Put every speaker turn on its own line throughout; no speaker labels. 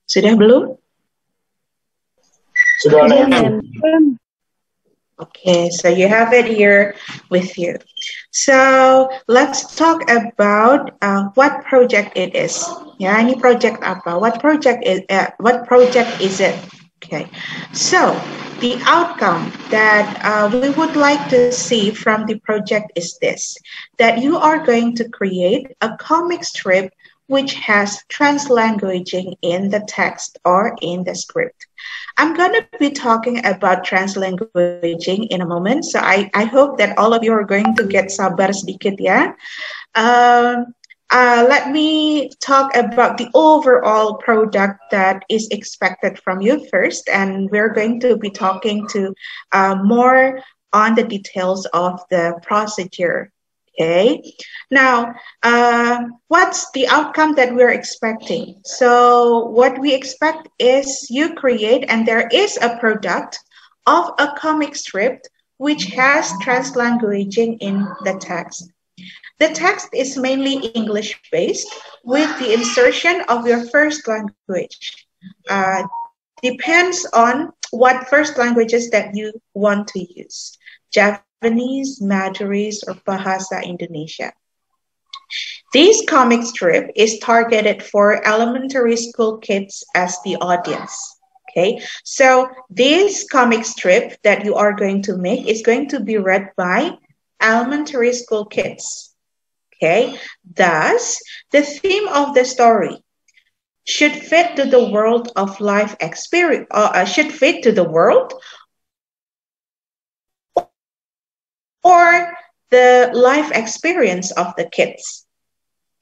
Sudah belum?
Sudah,
Sudah,
ma'am.
ma'am.
Okay, so you have it here with you. So let's talk about what project it is. Ya, ini project apa? What project is it? Okay, so the outcome that we would like to see from the project is this: that you are going to create a comic strip which has translanguaging in the text or in the script. I'm going to be talking about translanguaging in a moment, so I hope that all of you are going to get sabar sedikit ya. Let me talk about the overall product that is expected from you first, and we're going to be talking to more on the details of the procedure. Okay, now what's the outcome that we're expecting? So what we expect is you create, and there is a product of a comic strip which has translanguaging in the text. The text is mainly English-based with the insertion of your first language. Depends on what first languages that you want to use. Japanese, Madurese, or Bahasa Indonesia. This comic strip is targeted for elementary school kids as the audience. Okay, so this comic strip that you are going to make is going to be read by elementary school kids. Okay, thus the theme of the story should fit to the world of life experience, should fit to the world or the life experience of the kids.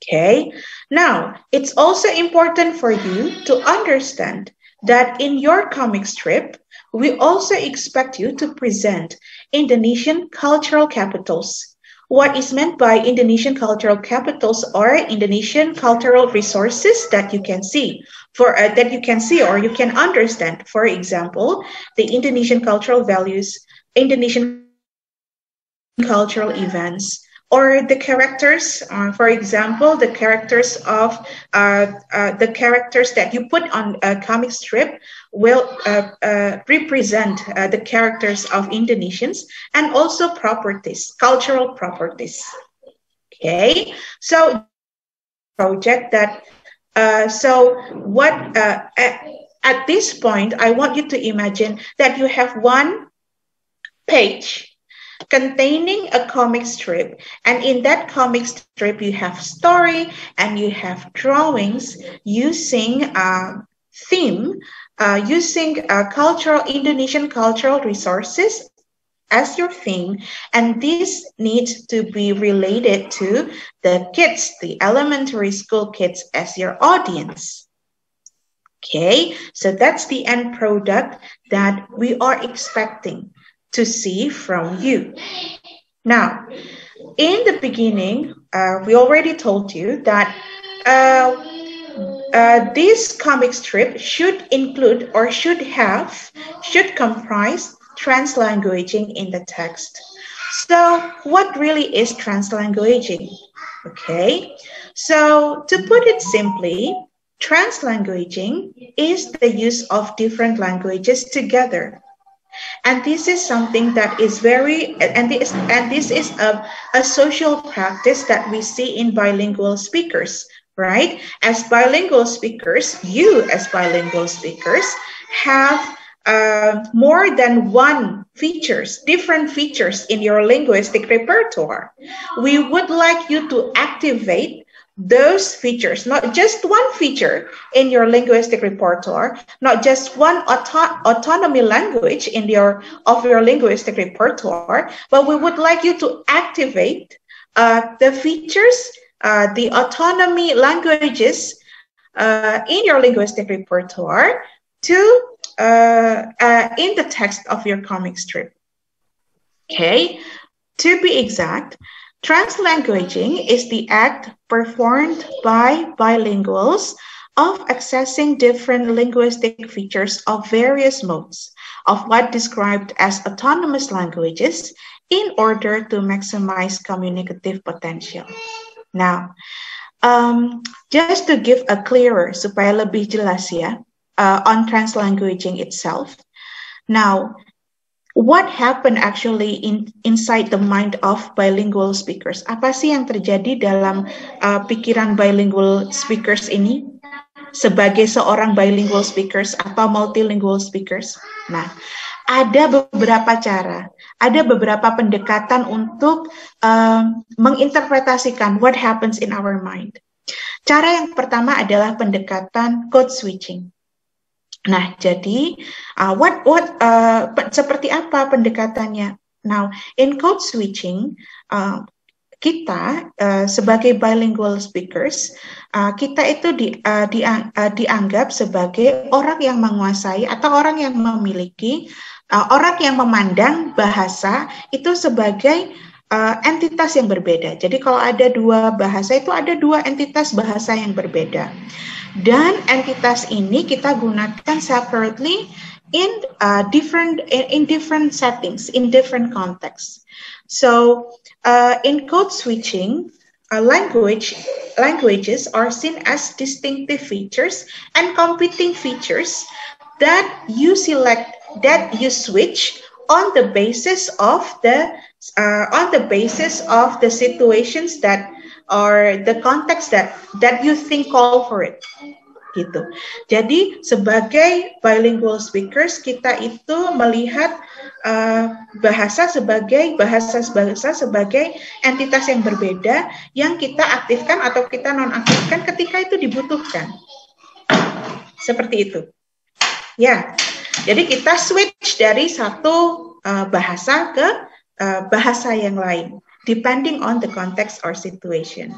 Okay, now it's also important for you to understand that in your comic strip, we also expect you to present Indonesian cultural capitals. What is meant by Indonesian cultural capitals are Indonesian cultural resources that you can see, or you can understand. For example, the Indonesian cultural values, Indonesian cultural events, or the characters, for example, the characters that you put on a comic strip will represent the characters of Indonesians, and also properties, cultural properties. Okay, so project that. At this point, I want you to imagine that you have one page containing a comic strip, and in that comic strip you have story and you have drawings using Indonesian cultural resources as your theme, and this needs to be related to the kids, the elementary school kids, as your audience. Okay, so that's the end product that we are expecting to see from you. Now, in the beginning, we already told you that this comic strip should include or should comprise translanguaging in the text. So what really is translanguaging? Okay, so to put it simply, translanguaging is the use of different languages together. And this is something that is this is a social practice that we see in bilingual speakers, right? As bilingual speakers, you as bilingual speakers have more than different features in your linguistic repertoire. We would like you to activate those features, not just one feature in your linguistic repertoire, not just one autonomy language of your linguistic repertoire, but we would like you to activate the features, the autonomy languages in your linguistic repertoire in the text of your comic strip. Okay, to be exact, translanguaging is the act performed by bilinguals of accessing different linguistic features of various modes of what described as autonomous languages in order to maximize communicative potential. Now, just to give a clearer, supaya lebih jelas ya, on translanguaging itself. Now, what happened actually inside the mind of bilingual speakers? Apa sih yang terjadi dalam pikiran bilingual speakers ini sebagai seorang bilingual speakers atau multilingual speakers? Nah, ada beberapa cara, ada beberapa pendekatan untuk menginterpretasikan what happens in our mind. Cara yang pertama adalah pendekatan code switching. Nah, jadi seperti apa pendekatannya? Now, in code switching, kita sebagai bilingual speakers, kita itu dianggap sebagai orang yang menguasai atau orang yang memiliki, orang yang memandang bahasa itu sebagai entitas yang berbeda. Jadi kalau ada dua bahasa itu ada dua entitas bahasa yang berbeda. Dan entitas ini kita gunakan separately in different settings, in different contexts. So in code switching, languages are seen as distinctive features and competing features that you select, that you switch on the basis of the situations that or the context that you think call for it, gitu. Jadi sebagai bilingual speakers kita itu melihat bahasa sebagai entitas yang berbeda yang kita aktifkan atau kita nonaktifkan ketika itu dibutuhkan. Seperti itu. Ya. Jadi kita switch dari satu bahasa ke bahasa yang lain, depending on the context or situation.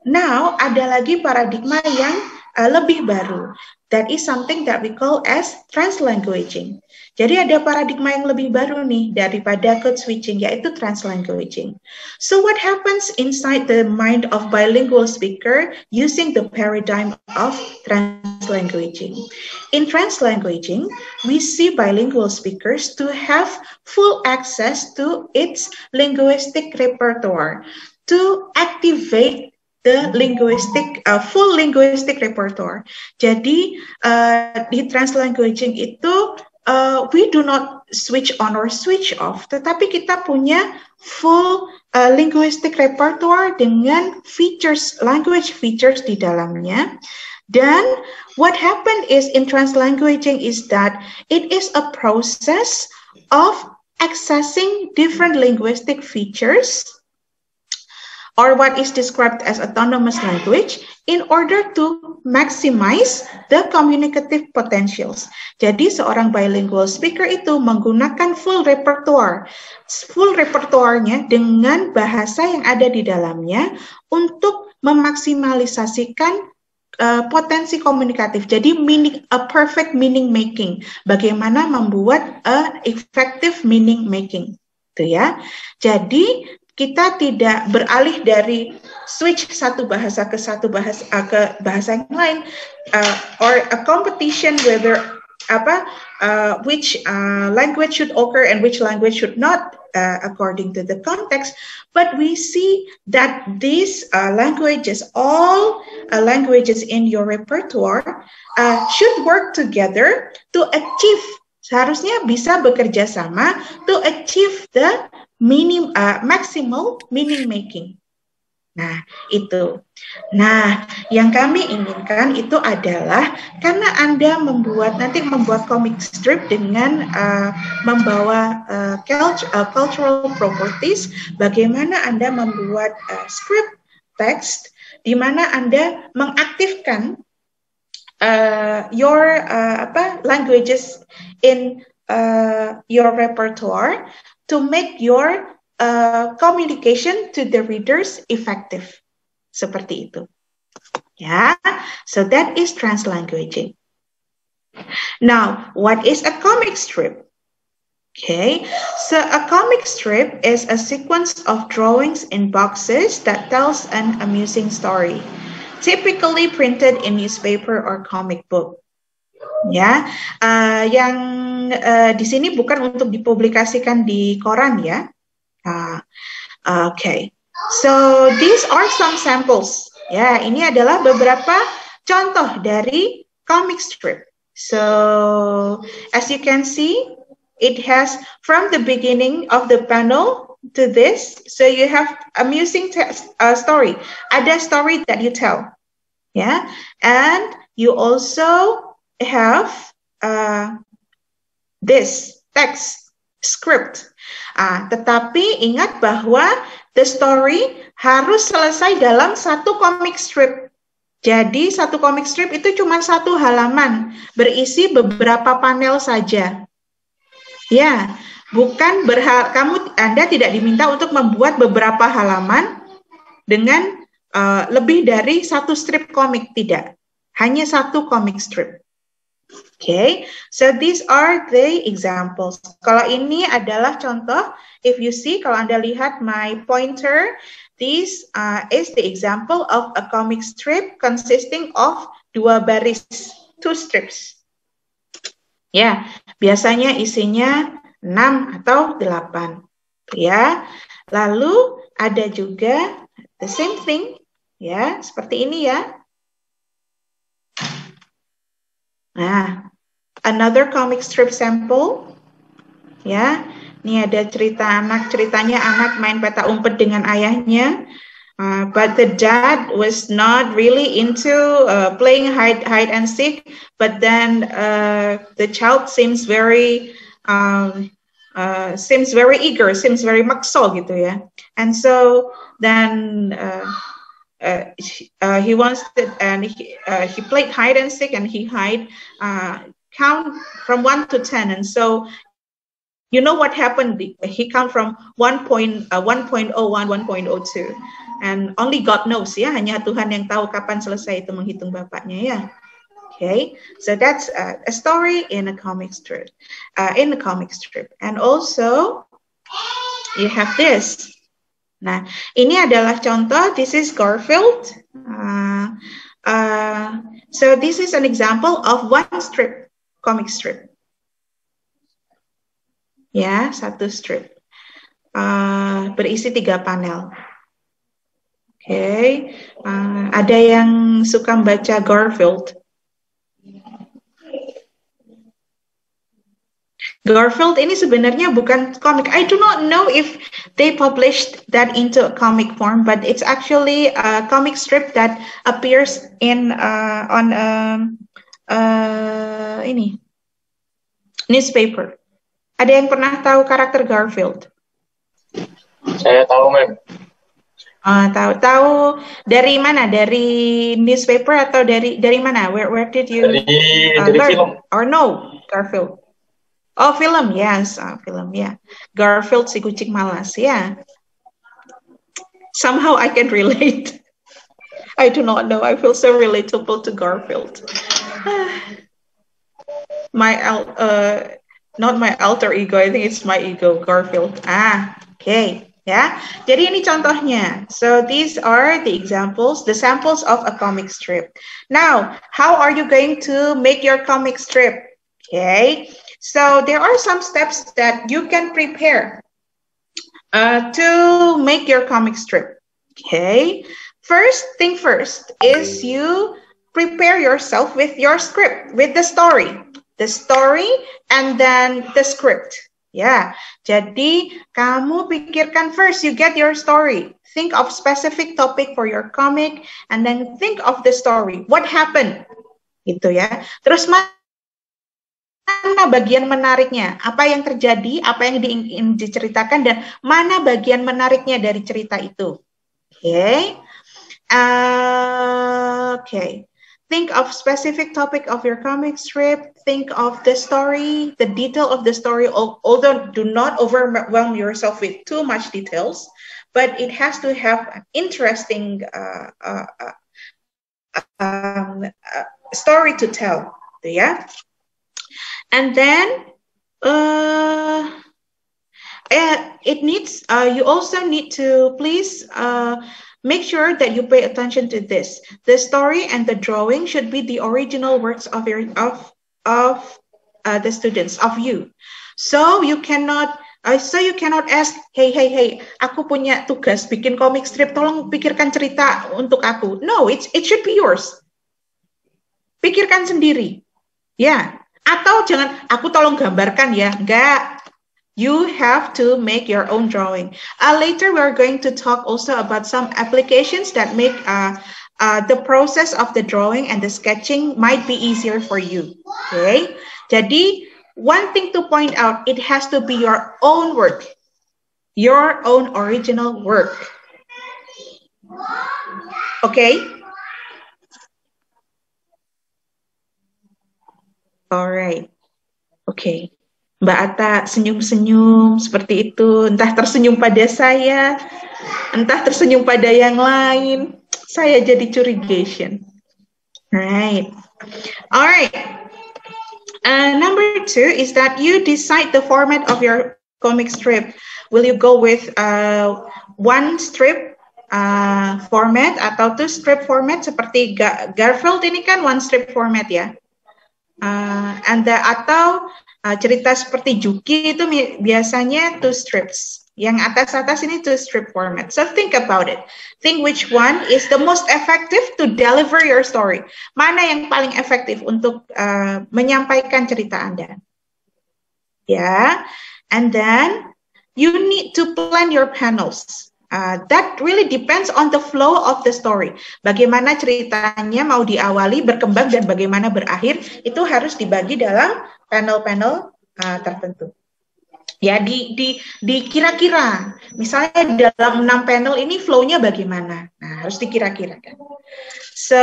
Now, ada lagi paradigma yang lebih baru. That is something that we call as translanguaging. Jadi ada paradigma yang lebih baru nih daripada code switching, yaitu translanguaging. So what happens inside the mind of bilingual speaker using the paradigm of translanguaging? In translanguaging, we see bilingual speakers to have full access to its linguistic repertoire, to activate the full linguistic repertoire. Jadi di translanguaging itu we do not switch on or switch off, tetapi kita punya full linguistic repertoire dengan language features di dalamnya. Dan what happened is in translanguaging is that it is a process of accessing different linguistic features or what is described as autonomous language in order to maximize the communicative potentials. Jadi seorang bilingual speaker itu menggunakan full repertoire-nya dengan bahasa yang ada di dalamnya untuk memaksimalisasikan potensi komunikatif. Jadi a perfect meaning making. Bagaimana membuat effective meaning making. Itu ya. Jadi kita tidak beralih dari switch satu bahasa ke bahasa yang lain, or a competition whether which language should occur and which language should not according to the context, but we see that these languages, all languages in your repertoire should work together to achieve, seharusnya bisa bekerja sama to achieve the maximal meaning making. Nah, itu. Nah, yang kami inginkan itu adalah karena Anda membuat comic strip dengan membawa cultural properties, bagaimana Anda membuat script text di mana Anda mengaktifkan your languages in your repertoire to make your communication to the readers effective. Seperti itu. Ya, so that is translanguaging. Now, what is a comic strip? Okay, so a comic strip is a sequence of drawings in boxes that tells an amusing story, typically printed in newspaper or comic book. Ya, yang di sini bukan untuk dipublikasikan di koran ya. Okay, so these are some samples. Ya, ini adalah beberapa contoh dari comic strip. So as you can see, it has from the beginning of the panel to this. So you have amusing story. Ada story that you tell, yeah, and you also have this text script. Tetapi ingat bahwa the story harus selesai dalam satu comic strip. Jadi satu comic strip itu cuma satu halaman, berisi beberapa panel saja. Ya, bukan Anda tidak diminta untuk membuat beberapa halaman dengan lebih dari satu strip komik, tidak. Hanya satu comic strip. Okay, so these are the examples. Kalau ini adalah contoh, if you see, kalau Anda lihat my pointer, this is the example of a comic strip consisting of 2 baris, 2 strips. Ya, biasanya isinya 6 atau 8. Ya, lalu ada juga the same thing, ya, seperti ini ya. Nah, another comic strip sample, ya. Ini ada ceritanya anak main peta umpet dengan ayahnya, but the dad was not really into playing hide and seek, but then the child seems very eager, seems very makso gitu ya, and so then he wants to, and he played hide and seek, and he count from 1 to 10, and so you know what happened? He count from 1.01, 1.02, and only God knows ya, hanya Tuhan yang tahu kapan selesai itu menghitung bapaknya ya. Okay, so that's a story in a comic strip, and also you have this. Nah, ini adalah contoh. This is Garfield. So this is an example of one strip, comic strip. Ya, satu strip. Berisi 3 panel. Oke, ada yang suka membaca Garfield? Garfield ini sebenarnya bukan komik. I do not know if they published that into a comic form, but it's actually a comic strip that appears in on ini newspaper. Ada yang pernah tahu karakter Garfield?
Saya tahu, Ma'am.
Tahu dari mana? Dari newspaper atau dari mana? Where did you
dari film
or no Garfield? Oh, film, yes, film, yeah. Garfield si kucing malas, yeah. Somehow I can relate. I do not know. I feel so relatable to Garfield. Not my alter ego. I think it's my ego, Garfield. Okay. Ya, jadi ini contohnya. So these are the examples, the samples of a comic strip. Now, how are you going to make your comic strip? Okay, so there are some steps that you can prepare to make your comic strip. Okay, first thing first is you prepare yourself with your script, with the story, and then the script. Ya, jadi kamu pikirkan first, you get your story. Think of specific topic for your comic, and then think of the story. What happened? Gitu ya. Terus mana bagian menariknya? Apa yang terjadi? Apa yang ingin diceritakan? Dan mana bagian menariknya dari cerita itu? Okay. Okay. Think of specific topic of your comic strip. Think of the story, the detail of the story. Although do not overwhelm yourself with too much details, but it has to have an interesting story to tell. Yeah, and then it needs. You also need to please. Make sure that you pay attention to this. The story and the drawing should be the original works of the students, of you. So you cannot ask, hey, aku punya tugas bikin comic strip, tolong pikirkan cerita untuk aku. No, it should be yours. Pikirkan sendiri. Ya, atau jangan aku tolong gambarkan ya. Enggak. You have to make your own drawing. Later, we're going to talk also about some applications that make the process of the drawing and the sketching might be easier for you. Okay? Jadi, one thing to point out, it has to be your own work. Your own original work. Okay? Alright. Okay. Mbak Atta senyum-senyum seperti itu, entah tersenyum pada saya, entah tersenyum pada yang lain. Saya jadi curigation. Right. Alright. Number 2 is that you decide the format of your comic strip. Will you go with one strip format atau two strip format seperti Garfield ini kan one strip format ya. Atau cerita seperti Juki itu biasanya two strips. Yang atas-atas ini two strip format. So think about it. Think which one is the most effective to deliver your story. Mana yang paling efektif untuk menyampaikan cerita Anda. Ya, and then you need to plan your panels. That really depends on the flow of the story. Bagaimana ceritanya mau diawali, berkembang, dan bagaimana berakhir, itu harus dibagi dalam panel-panel tertentu. Ya, di kira-kira. Misalnya dalam 6 panel ini flow-nya bagaimana? Nah, harus dikira-kirakan. So,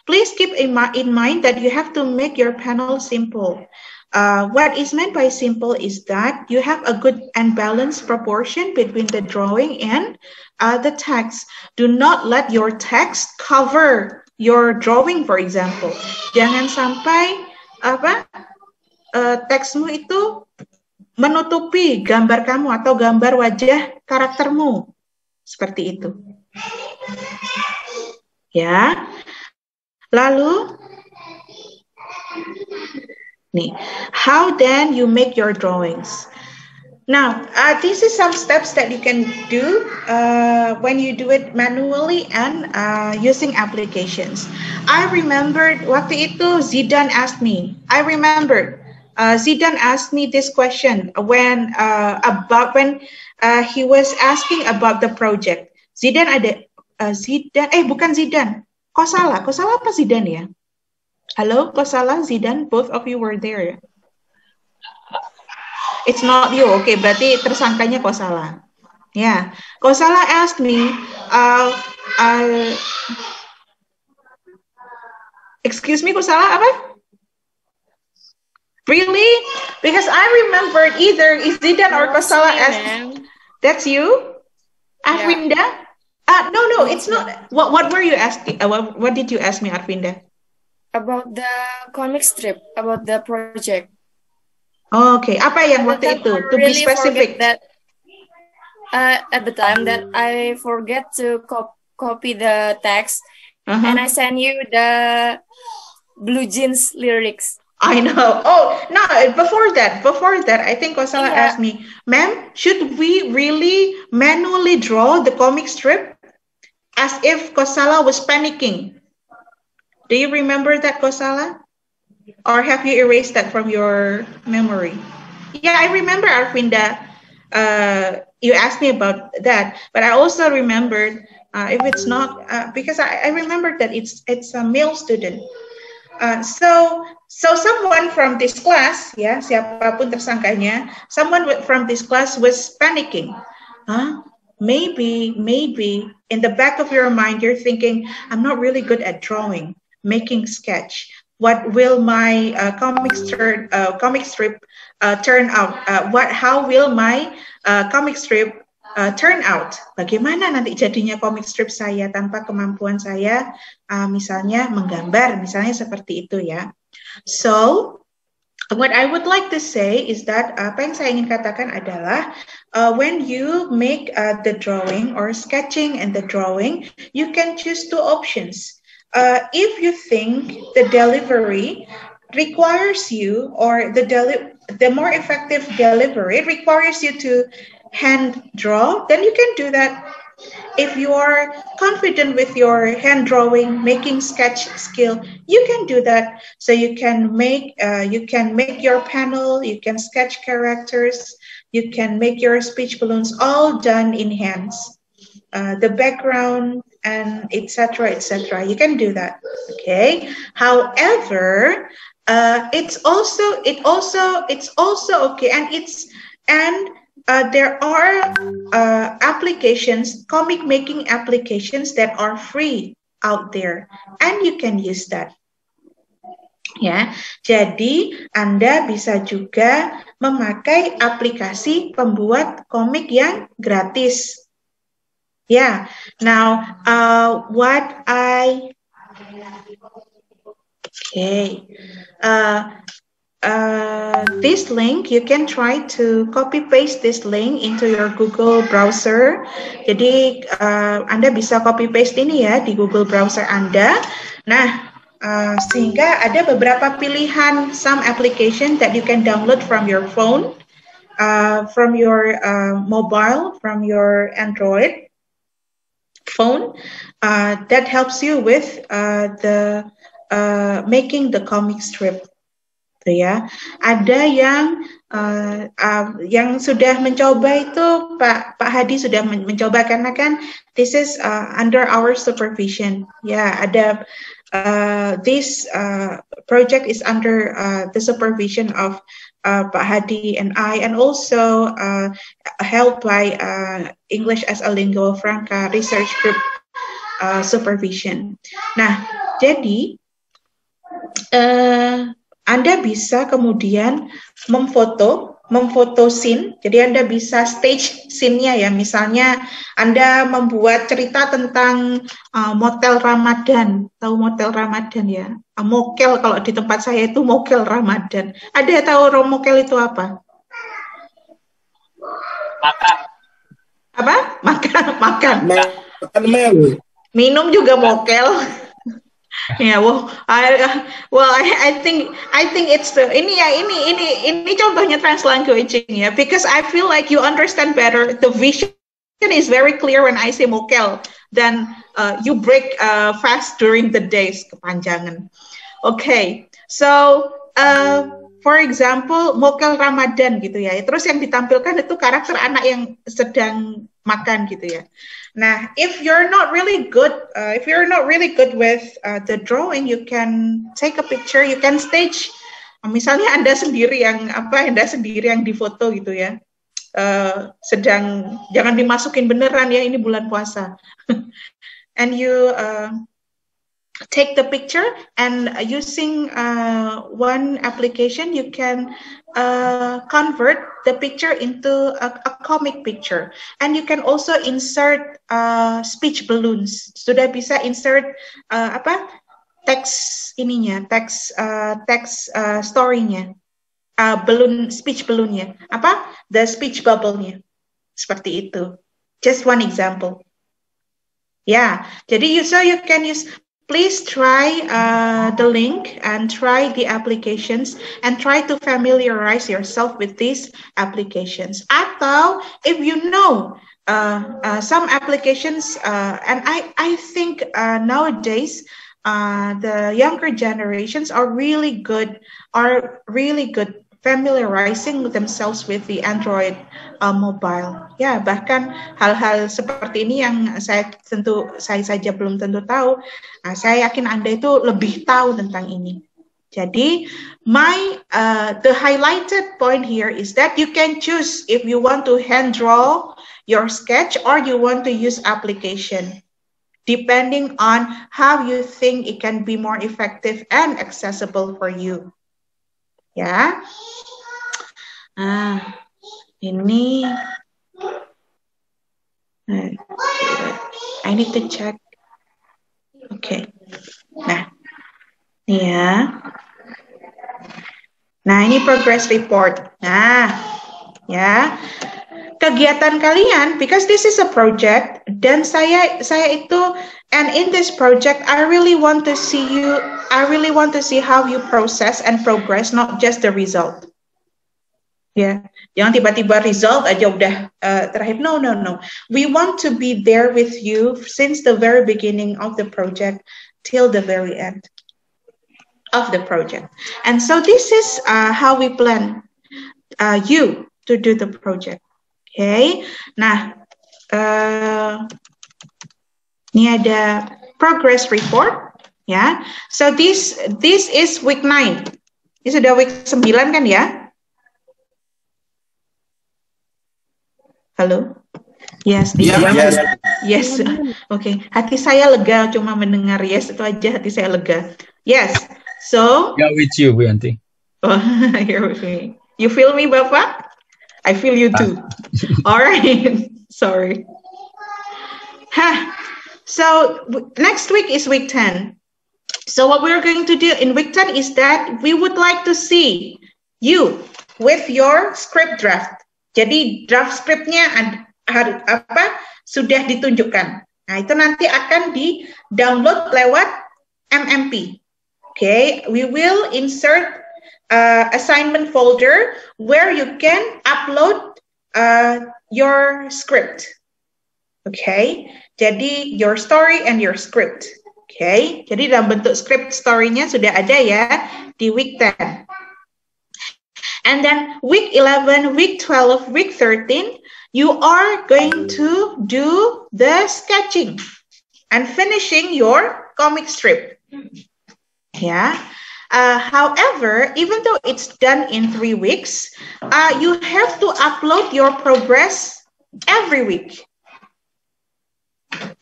please keep in mind that you have to make your panel simple. What is meant by simple is that you have a good and balanced proportion between the drawing and the text. Do not let your text cover your drawing, for example. Jangan sampai teksmu itu menutupi gambar kamu atau gambar wajah karaktermu. Seperti itu. Ya. Lalu how then you make your drawings? Now, this is some steps that you can do when you do it manually and using applications. I remembered waktu itu Zidan asked me. Zidan asked me this question when he was asking about the project. Bukan Zidan. Kosala apa Zidan ya? Hello, Kosala, Zidan, both of you were there. It's not you, okay, berarti tersangkanya Kosala. Yeah, Kosala asked me, excuse me, Kosala, apa? Really? Because I remembered either Zidan or Kosala asked. That's you? Arvinda? Yeah. No, it's not. What were you asking? What did you ask me, Arvinda?
About the comic strip, about the project.
Okay, apa yang waktu itu? To be specific.
That, at the time that I forget to copy the text, and I send you the Blue Jeans lyrics.
I know. Oh, no, before that, I think Kosala asked me, ma'am, should we really manually draw the comic strip? As if Kosala was panicking. Do you remember that, Kosala? Or have you erased that from your memory? Yeah, I remember, Arvinda. You asked me about that, but I also remembered if it's not because I remembered that it's a male student. So someone from this class, ya, siapapun tersangkanya, someone from this class was panicking. Maybe in the back of your mind you're thinking, I'm not really good at drawing. Making sketch. What will my comic strip turn out? How will my comic strip turn out? Bagaimana nanti jadinya comic strip saya tanpa kemampuan saya, misalnya menggambar, misalnya seperti itu ya. So, what I would like to say is that apa yang saya ingin katakan adalah when you make the drawing or sketching and the drawing, you can choose two options. If you think the delivery requires you, or the more effective delivery requires you to hand draw, then you can do that If you are confident with your hand drawing, making sketch skill, you can do that. So you can make your panel, you can sketch characters, you can make your speech balloons, all done in hands. The background and etc. etc. You can do that. Okay. However, it's also okay, and there are applications, comic making applications that are free out there, and you can use that. Ya, jadi Anda bisa juga memakai aplikasi pembuat komik yang gratis. Yeah. Now, this link, you can try to copy paste this link into your Google browser. Jadi Anda bisa copy paste ini ya di Google browser Anda. Nah, sehingga ada beberapa pilihan, some application that you can download from your phone, from your mobile, from your Android phone, that helps you with the making the comic strip. Ya, ada yang sudah mencoba itu Pak Hadi sudah mencoba, karena kan this is under our supervision. Ya, ada this project is under the supervision of Pak Hadi and I, and also helped by English as a Lingua Franca Research Group supervision. Nah, jadi Anda bisa kemudian memfoto scene. Jadi Anda bisa stage scene-nya ya. Misalnya Anda membuat cerita tentang motel Ramadan. Tahu motel Ramadan ya? Mokel, kalau di tempat saya itu mokel Ramadan. Ada tahu mokel itu apa?
Makan.
Apa? Makan. Minum juga mokel. Yeah, I think it's the ini contohnya trans languaging ya, because I feel like you understand better. The vision is very clear when I say mokel, then you break fast during the days, kepanjangan. Okay, so for example mokel Ramadan gitu ya. Terus yang ditampilkan itu karakter anak yang sedang makan gitu ya. Nah, if you're not really good with the drawing, you can take a picture, you can stage. Misalnya Anda sendiri yang difoto gitu ya. Jangan dimasukin beneran ya, ini bulan puasa. And you take the picture, and using one application you can convert the picture into a comic picture, and you can also insert speech balloons. Sudah bisa insert teks story-nya, speech balloon-nya, the speech bubble-nya, seperti itu. Just one example. Ya, jadi you can use. Please try the link and try the applications and try to familiarize yourself with these applications. Atau if you know some applications, and I think nowadays the younger generations are really good familiarizing themselves with the Android mobile. Ya, bahkan hal-hal seperti ini yang saya saja belum tentu tahu. Nah, saya yakin Anda itu lebih tahu tentang ini. Jadi, the highlighted point here is that you can choose if you want to hand draw your sketch or you want to use application, depending on how you think it can be more effective and accessible for you. Ya, ini I need to check. Okay, nah, ya, ini progress report. Nah, ya, kegiatan kalian, because this is a project, dan saya itu, and in this project, I really want to see how you process and progress, not just the result. Ya, jangan tiba-tiba result aja udah terakhir. No. We want to be there with you since the very beginning of the project till the very end of the project. And so this is how we plan you to do the project. Okay. Nah, ini ada progress report. Ya. So this is week 9. Ini sudah week 9 kan ya? Halo? Yes, yes. Oke, hati saya lega cuma mendengar yes itu aja, hati saya lega. Yes, so.
Yeah, with you, Bu Yanti.
Oh, you're with me. You feel me, Bapak? I feel you too. All right, sorry. So next week is week 10. So what we're going to do in week 10 is that we would like to see you with your script draft. Jadi draft scriptnya sudah ditunjukkan. Nah itu nanti akan di-download lewat MMP. Okay, we will insert assignment folder where you can upload your script. Okay, jadi your story and your script. Okay, jadi dalam bentuk script story-nya sudah ada ya di week 10. And then week 11, week 12, week 13, you are going to do the sketching and finishing your comic strip. Yeah. However, even though it's done in 3 weeks, you have to upload your progress every week.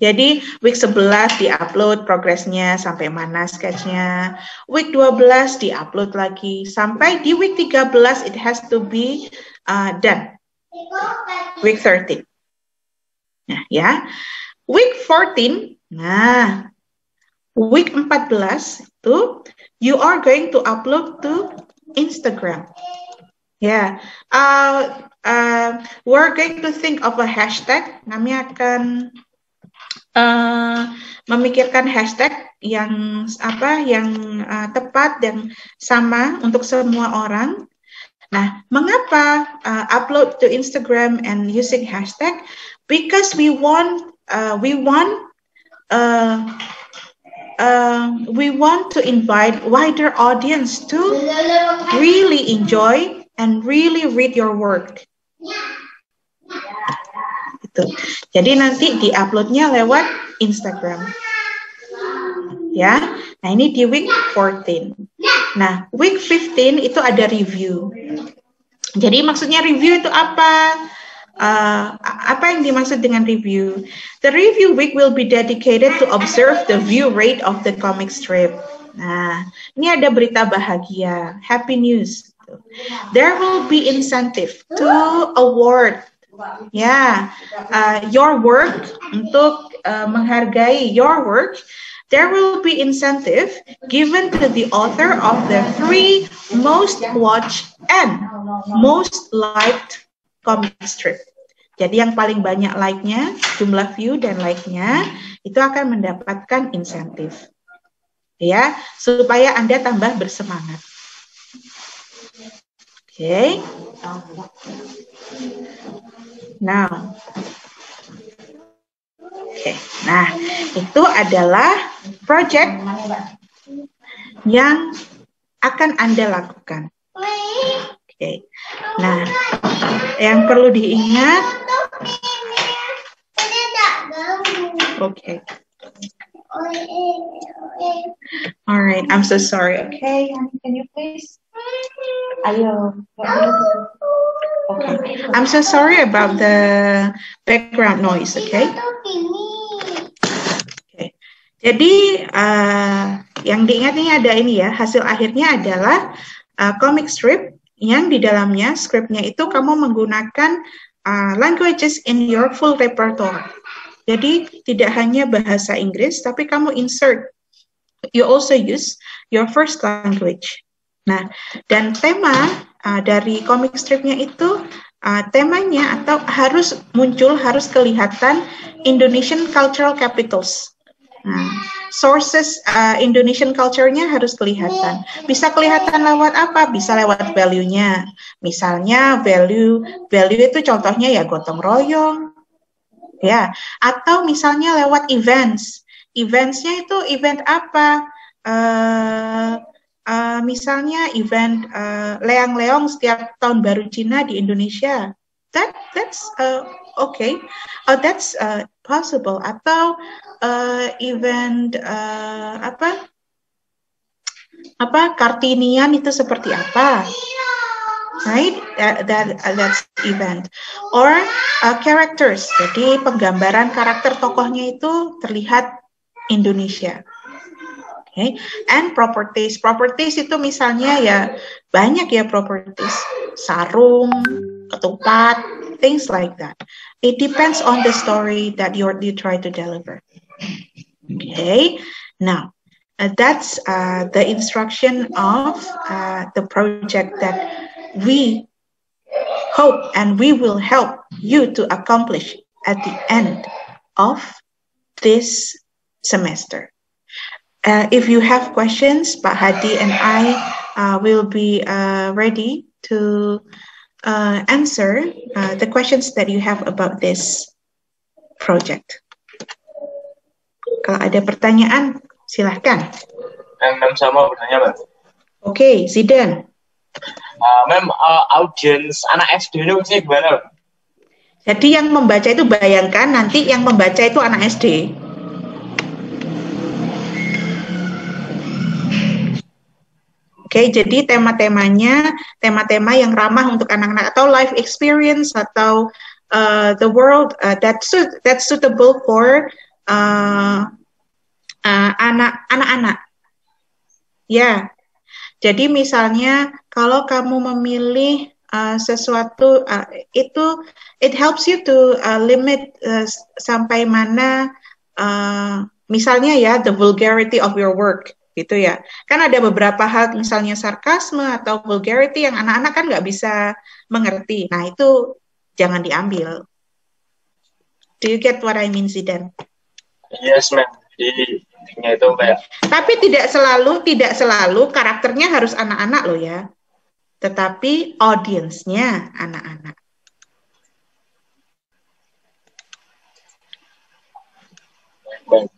Jadi week 11 di-upload progresnya sampai mana sketchnya. Week 12 di-upload lagi sampai di week 13 it has to be done. Week 13. Nah, ya. Week 14, nah. Week 14 itu you are going to upload to Instagram. Ya. We're going to think of a hashtag. Kami akan memikirkan hashtag yang tepat dan sama untuk semua orang. Nah, mengapa upload to Instagram and using hashtag? Because we want to invite wider audience to really enjoy and really read your work. Gitu. Jadi nanti di-uploadnya lewat Instagram. Ya. Nah, ini di week 14. Nah, week 15 itu ada review. Jadi maksudnya review itu apa? Apa yang dimaksud dengan review? The review week will be dedicated to observe the view rate of the comic strip. Nah, ini ada berita bahagia, happy news. There will be incentive to award your work, untuk menghargai your work. There will be incentive given to the author of the 3 most watched and most liked comic strip. Jadi yang paling banyak like-nya, jumlah view dan like-nya, itu akan mendapatkan insentif. Ya, supaya Anda tambah bersemangat. Oke. Now, nah itu adalah project yang akan Anda lakukan. Oke. Nah, yang perlu diingat. Oke. Alright, I'm so sorry. Okay, can you please? Ayo. Okay. I'm so sorry about the background noise, okay? Okay. Jadi yang diingat ini ada ini ya, hasil akhirnya adalah comic strip yang di dalamnya scriptnya itu kamu menggunakan languages in your full repertoire. Jadi tidak hanya bahasa Inggris, tapi kamu insert, you also use your first language. Nah, dan tema dari comic stripnya itu temanya atau harus kelihatan Indonesian Cultural Capitals. Nah, sources Indonesian culture-nya harus kelihatan. Bisa kelihatan lewat apa? Bisa lewat value-nya. Misalnya value itu contohnya ya gotong royong, ya. Atau misalnya lewat events. Events-nya itu event apa? Misalnya event leang-leong setiap tahun baru Cina di Indonesia. That's okay. That's possible. Atau event Kartinian itu seperti apa, right? That's event. Or characters. Jadi penggambaran karakter tokohnya itu terlihat Indonesia. Okay. And properties. Properties itu misalnya ya banyak ya properties. Sarung, ketupat, things like that. It depends on the story that you try to deliver. Okay. Now, that's the instruction of the project that we hope and we will help you to accomplish at the end of this semester. If you have questions, Pak Hadi and I will be ready to answer the questions that you have about this project. Kalau ada pertanyaan, silahkan.
Mem sama bertanya, Mem.
Oke, Zidan.
Mem, audiens anak SD itu sih gimana?
Jadi yang membaca itu bayangkan nanti yang membaca itu anak SD. Oke, jadi tema-temanya tema-tema yang ramah untuk anak-anak atau life experience atau the world that's suitable for anak-anak. Ya. Jadi misalnya kalau kamu memilih sesuatu itu it helps you to limit sampai mana misalnya ya the vulgarity of your work. Gitu ya, kan ada beberapa hal misalnya sarkasme atau vulgarity yang anak-anak kan nggak bisa mengerti. Nah itu jangan diambil. Do you get what I mean, Zidan?
Yes, ma'am. Intinya itu kayak.
Tapi tidak selalu karakternya harus anak-anak loh ya. Tetapi audiensnya anak-anak.
Baik.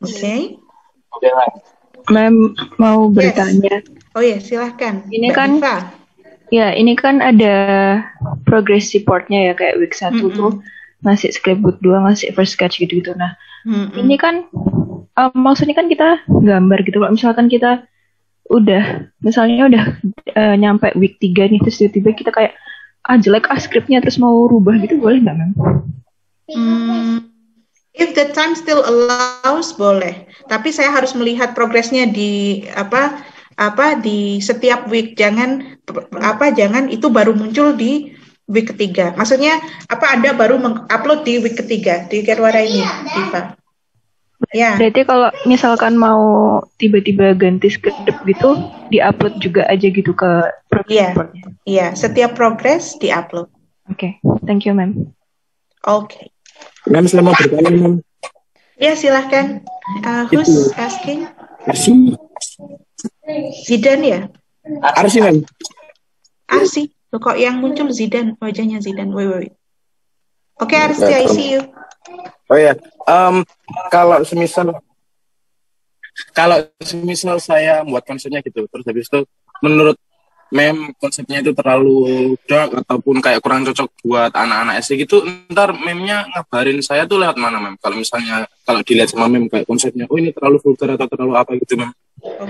Oke.
Oke,
Ma'am mau bertanya.
Oh ya, silahkan.
Ini
Mbak
kan
Diva.
Ya, ini kan ada progress reportnya ya, kayak week 1 tuh ngasih script, week 2 ngasih first sketch gitu-gitu. Nah, ini kan maksudnya kan kita gambar gitu. Kalau misalkan kita misalnya udah nyampe week 3 nih, terus tiba-tiba kita kayak jelek skripnya terus mau rubah gitu, boleh nggak, Ma'am?
If the time still allows, boleh. Tapi saya harus melihat progresnya di di setiap week. Jangan itu baru muncul di week 3. Maksudnya Anda baru mengupload di week 3. Do you get what I mean, Diva? Ya.
Berarti kalau misalkan mau tiba-tiba ganti script gitu, di-upload juga aja gitu ke progress reportnya.
Iya, setiap progress di-upload.
Oke, thank you, Ma'am.
Oke.
Ma'am, selamat bertanya, Ma'am.
Ya, silahkan. Who's asking?
Arsi.
Zidan ya?
Arsi, Ma'am.
Arsi. Loh, kok yang muncul Zidan, wajahnya Zidan. Wait. Oke, Arsi, I see you.
Oh ya, kalau semisal saya buat konsepnya gitu, terus habis itu menurut Mem konsepnya itu terlalu dark ataupun kayak kurang cocok buat anak-anak SD gitu, ntar Memnya ngabarin saya tuh lewat mana, Mem? Kalau misalnya dilihat sama Mem kayak konsepnya, oh ini terlalu vulgar atau terlalu apa gitu, Mem?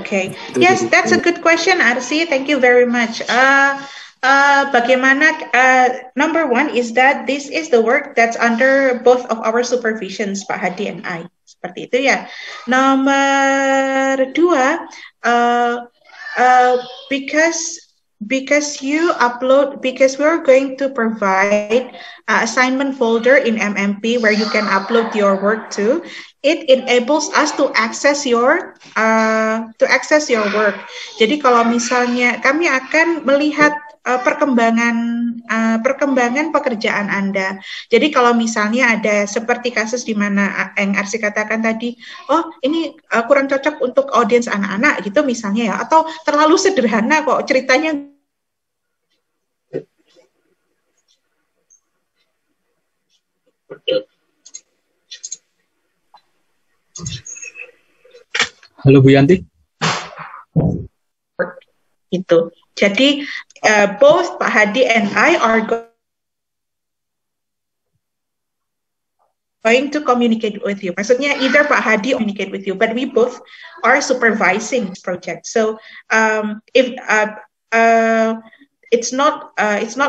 Okay. Yes, that's a good question, Arsi. Thank you very much. Bagaimana? Number one is that this is the work that's under both of our supervisions, Pak Hadi and I. Seperti itu ya. Nomor dua, because we're going to provide assignment folder in MMP where you can upload your work to. It enables us to access your work. Jadi kalau misalnya kami akan melihat perkembangan pekerjaan Anda. Jadi kalau misalnya ada seperti kasus di mana yang Arsy katakan tadi, oh ini kurang cocok untuk audiens anak-anak gitu misalnya ya, atau terlalu sederhana kok ceritanya.
Halo Bu Yanti.
Itu. Jadi both Pak Hadi and I are going to communicate with you. Maksudnya either Pak Hadi communicate with you, but we both are supervising this project. So if it's not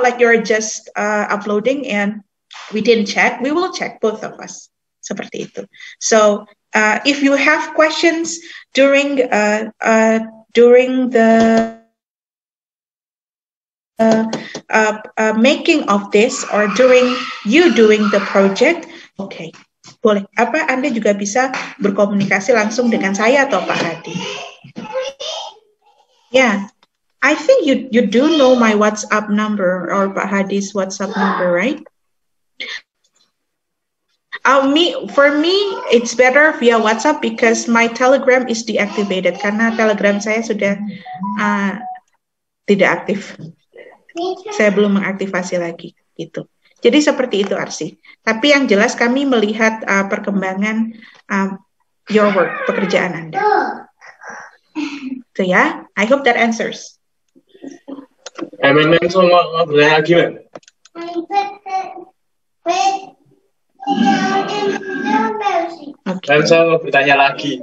like you're just uploading and we didn't check, we will check, both of us. Seperti itu. So if you have questions during the making of this or during you doing the project, okay, boleh. Apa Anda juga bisa berkomunikasi langsung dengan saya atau Pak Hadi? Yeah, I think you do know my WhatsApp number or Pak Hadi's WhatsApp number, right? For me, it's better via WhatsApp because my Telegram is deactivated karena Telegram saya sudah tidak aktif. Saya belum mengaktifasi lagi, gitu. Jadi seperti itu, Arsy. Tapi yang jelas kami melihat perkembangan your work, pekerjaan Anda. So ya, I hope that answers.
Mem semua bertanya lagi, Mem.
Okay.
Saya mau bertanya lagi.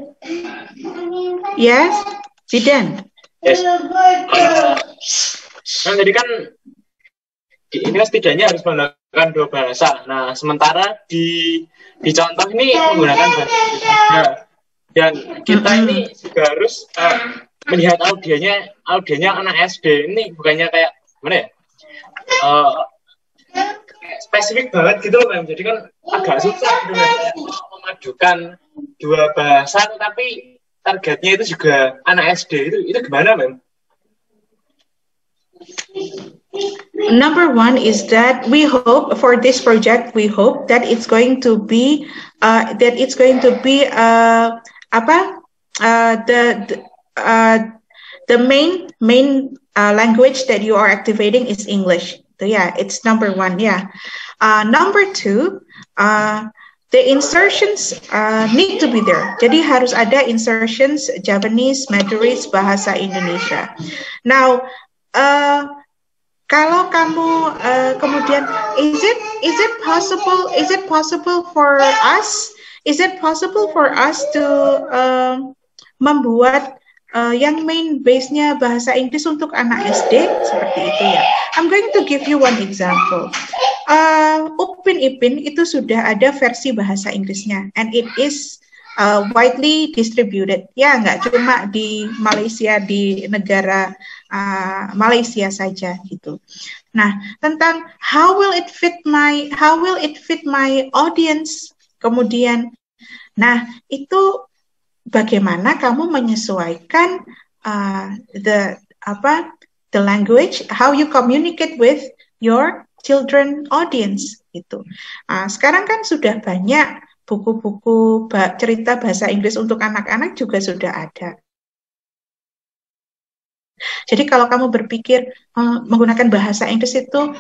Yes, Zidan.
Yes. Nah, jadi kan ini kan setidaknya harus menggunakan 2 bahasa. Nah, sementara di contoh ini menggunakan bahasa Indonesia. Dan kita ini juga harus melihat audiennya anak SD ini bukannya kayak gimana ya? Spesifik banget gitu loh, Mem. Jadi kan agak susah gitu, memadukan 2 bahasa tapi targetnya itu juga anak SD. Itu gimana, Mem?
Number one is that we hope for this project, we hope that it's going to be the main language that you are activating is English. So yeah, it's number one. Yeah. Number two, the insertions need to be there. Jadi harus ada insertions Japanese, Mandarin, bahasa Indonesia. Now, kalau kamu kemudian is it possible for us to membuat yang main base-nya bahasa Inggris untuk anak SD seperti itu ya. I'm going to give you one example. Upin Ipin itu sudah ada versi bahasa Inggrisnya and it is widely distributed. Ya, nggak cuma di Malaysia, di negara Malaysia saja gitu. Nah, tentang how will it fit my audience kemudian. Nah, itu bagaimana kamu menyesuaikan the language, how you communicate with your children audience gitu. Sekarang kan sudah banyak buku-buku cerita bahasa Inggris untuk anak-anak juga sudah ada. Jadi kalau kamu berpikir menggunakan bahasa Inggris itu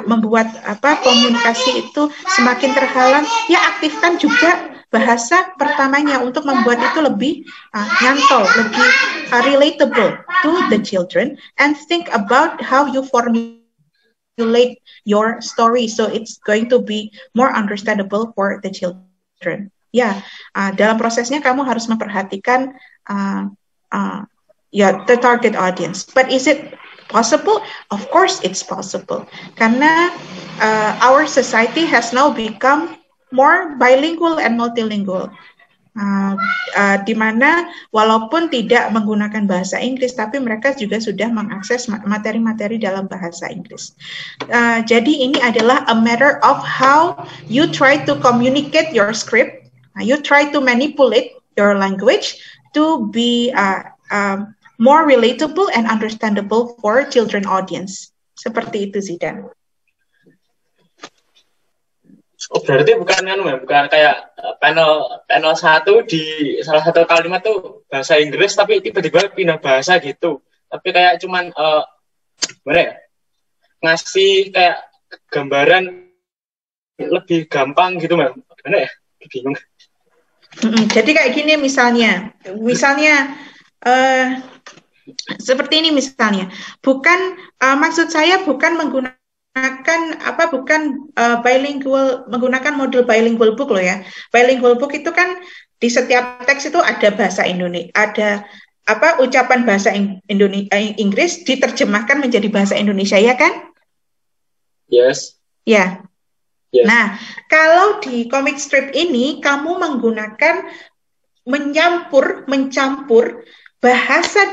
membuat komunikasi itu semakin terhalang, ya aktifkan juga bahasa pertamanya untuk membuat itu lebih nyantol, lebih relatable to the children, and think about how you formulate your story so it's going to be more understandable for the children. Ya, dalam prosesnya kamu harus memperhatikan the target audience. But is it possible? Of course it's possible. Karena our society has now become more bilingual and multilingual. Di mana walaupun tidak menggunakan bahasa Inggris, tapi mereka juga sudah mengakses materi-materi dalam bahasa Inggris. Jadi ini adalah a matter of how you try to communicate your script. You try to manipulate your language to be more relatable and understandable for children audience. Seperti itu sih, Dan.
Oh, berarti bukan kayak panel satu di salah satu kalimat tuh bahasa Inggris tapi tiba-tiba pindah bahasa gitu. Tapi kayak cuman gimana ya? Ngasih kayak gambaran lebih gampang gitu, Mem. Gimana ya? Bingung.
Jadi kayak gini misalnya seperti ini misalnya. Maksud saya bukan menggunakan menggunakan model bilingual book loh ya. Bilingual book itu kan di setiap teks itu ada bahasa Indonesia, ada ucapan bahasa Inggris diterjemahkan menjadi bahasa Indonesia, ya kan?
Yes.
Ya. Yes. Nah, kalau di comic strip ini kamu menggunakan mencampur bahasa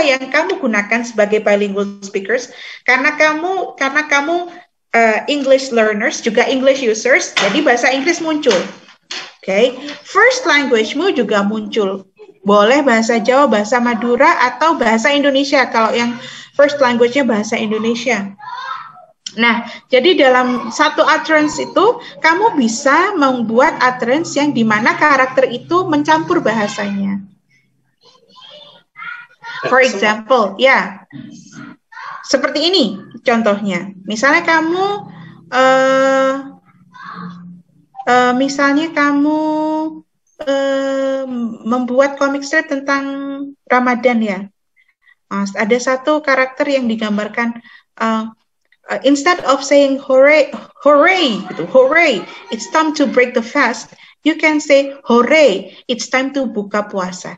yang kamu gunakan sebagai bilingual speakers karena kamu English learners juga English users, jadi bahasa Inggris muncul. Okay. First language-mu juga muncul. Boleh bahasa Jawa, bahasa Madura atau bahasa Indonesia kalau yang first language-nya bahasa Indonesia. Nah, jadi dalam satu utterance itu, kamu bisa membuat utterance yang dimana karakter itu mencampur bahasanya. For example, ya, seperti ini contohnya. Misalnya kamu membuat comic strip tentang Ramadan ya. Ada satu karakter yang digambarkan instead of saying hooray, it's time to break the fast, you can say hooray, it's time to buka puasa.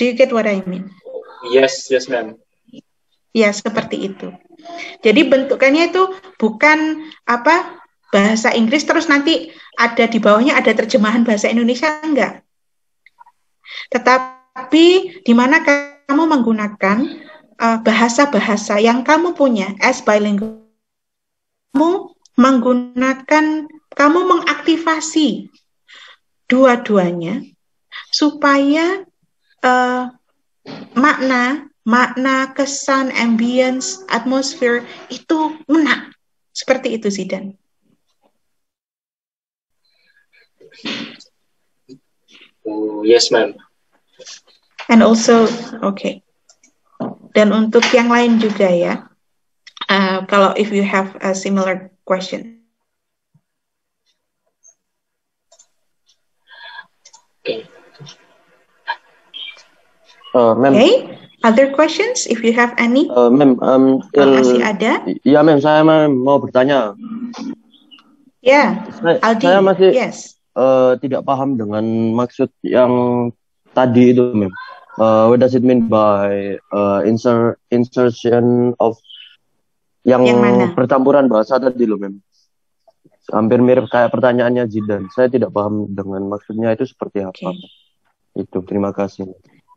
Do you get what I mean?
Yes, ma'am.
Ya, seperti itu. Jadi bentukannya itu bukan bahasa Inggris terus nanti ada di bawahnya ada terjemahan bahasa Indonesia, enggak. Tetapi di mana kamu menggunakan bahasa-bahasa yang kamu punya as bilingual, kamu mengaktifasi dua-duanya supaya makna, kesan, ambience, atmosfer itu menak. Seperti itu sih, Dan.
Oh, yes, ma'am.
And also, okay. Dan untuk yang lain juga ya, kalau if you have a similar question.
Okay.
Ma'am.
Okay, other questions if you have any?
Ma'am,
masih ada?
Ya, ma'am, saya mau bertanya.
Ya, Aldi.
Saya masih
yes.
Tidak paham dengan maksud yang tadi itu, ma'am. What does it mean by insertion of yang percampuran bahasa tadi loh, ma'am? Hampir mirip kayak pertanyaannya Zidan. Saya tidak paham dengan maksudnya itu seperti apa. Okay. Itu, terima kasih.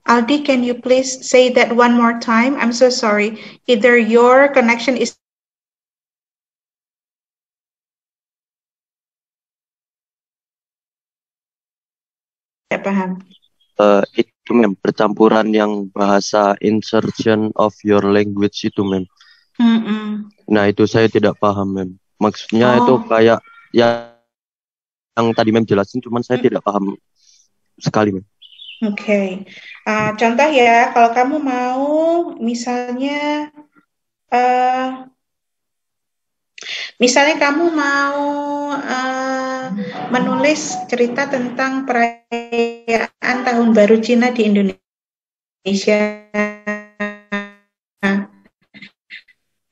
Aldi, can you please say that one more time? I'm so sorry. Either your connection is tidak paham.
Itu ma'am, percampuran yang bahasa insertion of your language itu, ma'am. Nah, itu saya tidak paham, ma'am. Maksudnya itu kayak yang tadi ma'am jelasin, cuman saya tidak paham sekali, ma'am.
Oke. Contoh ya, kalau kamu mau misalnya kamu mau menulis cerita tentang perayaan Tahun Baru Cina di Indonesia.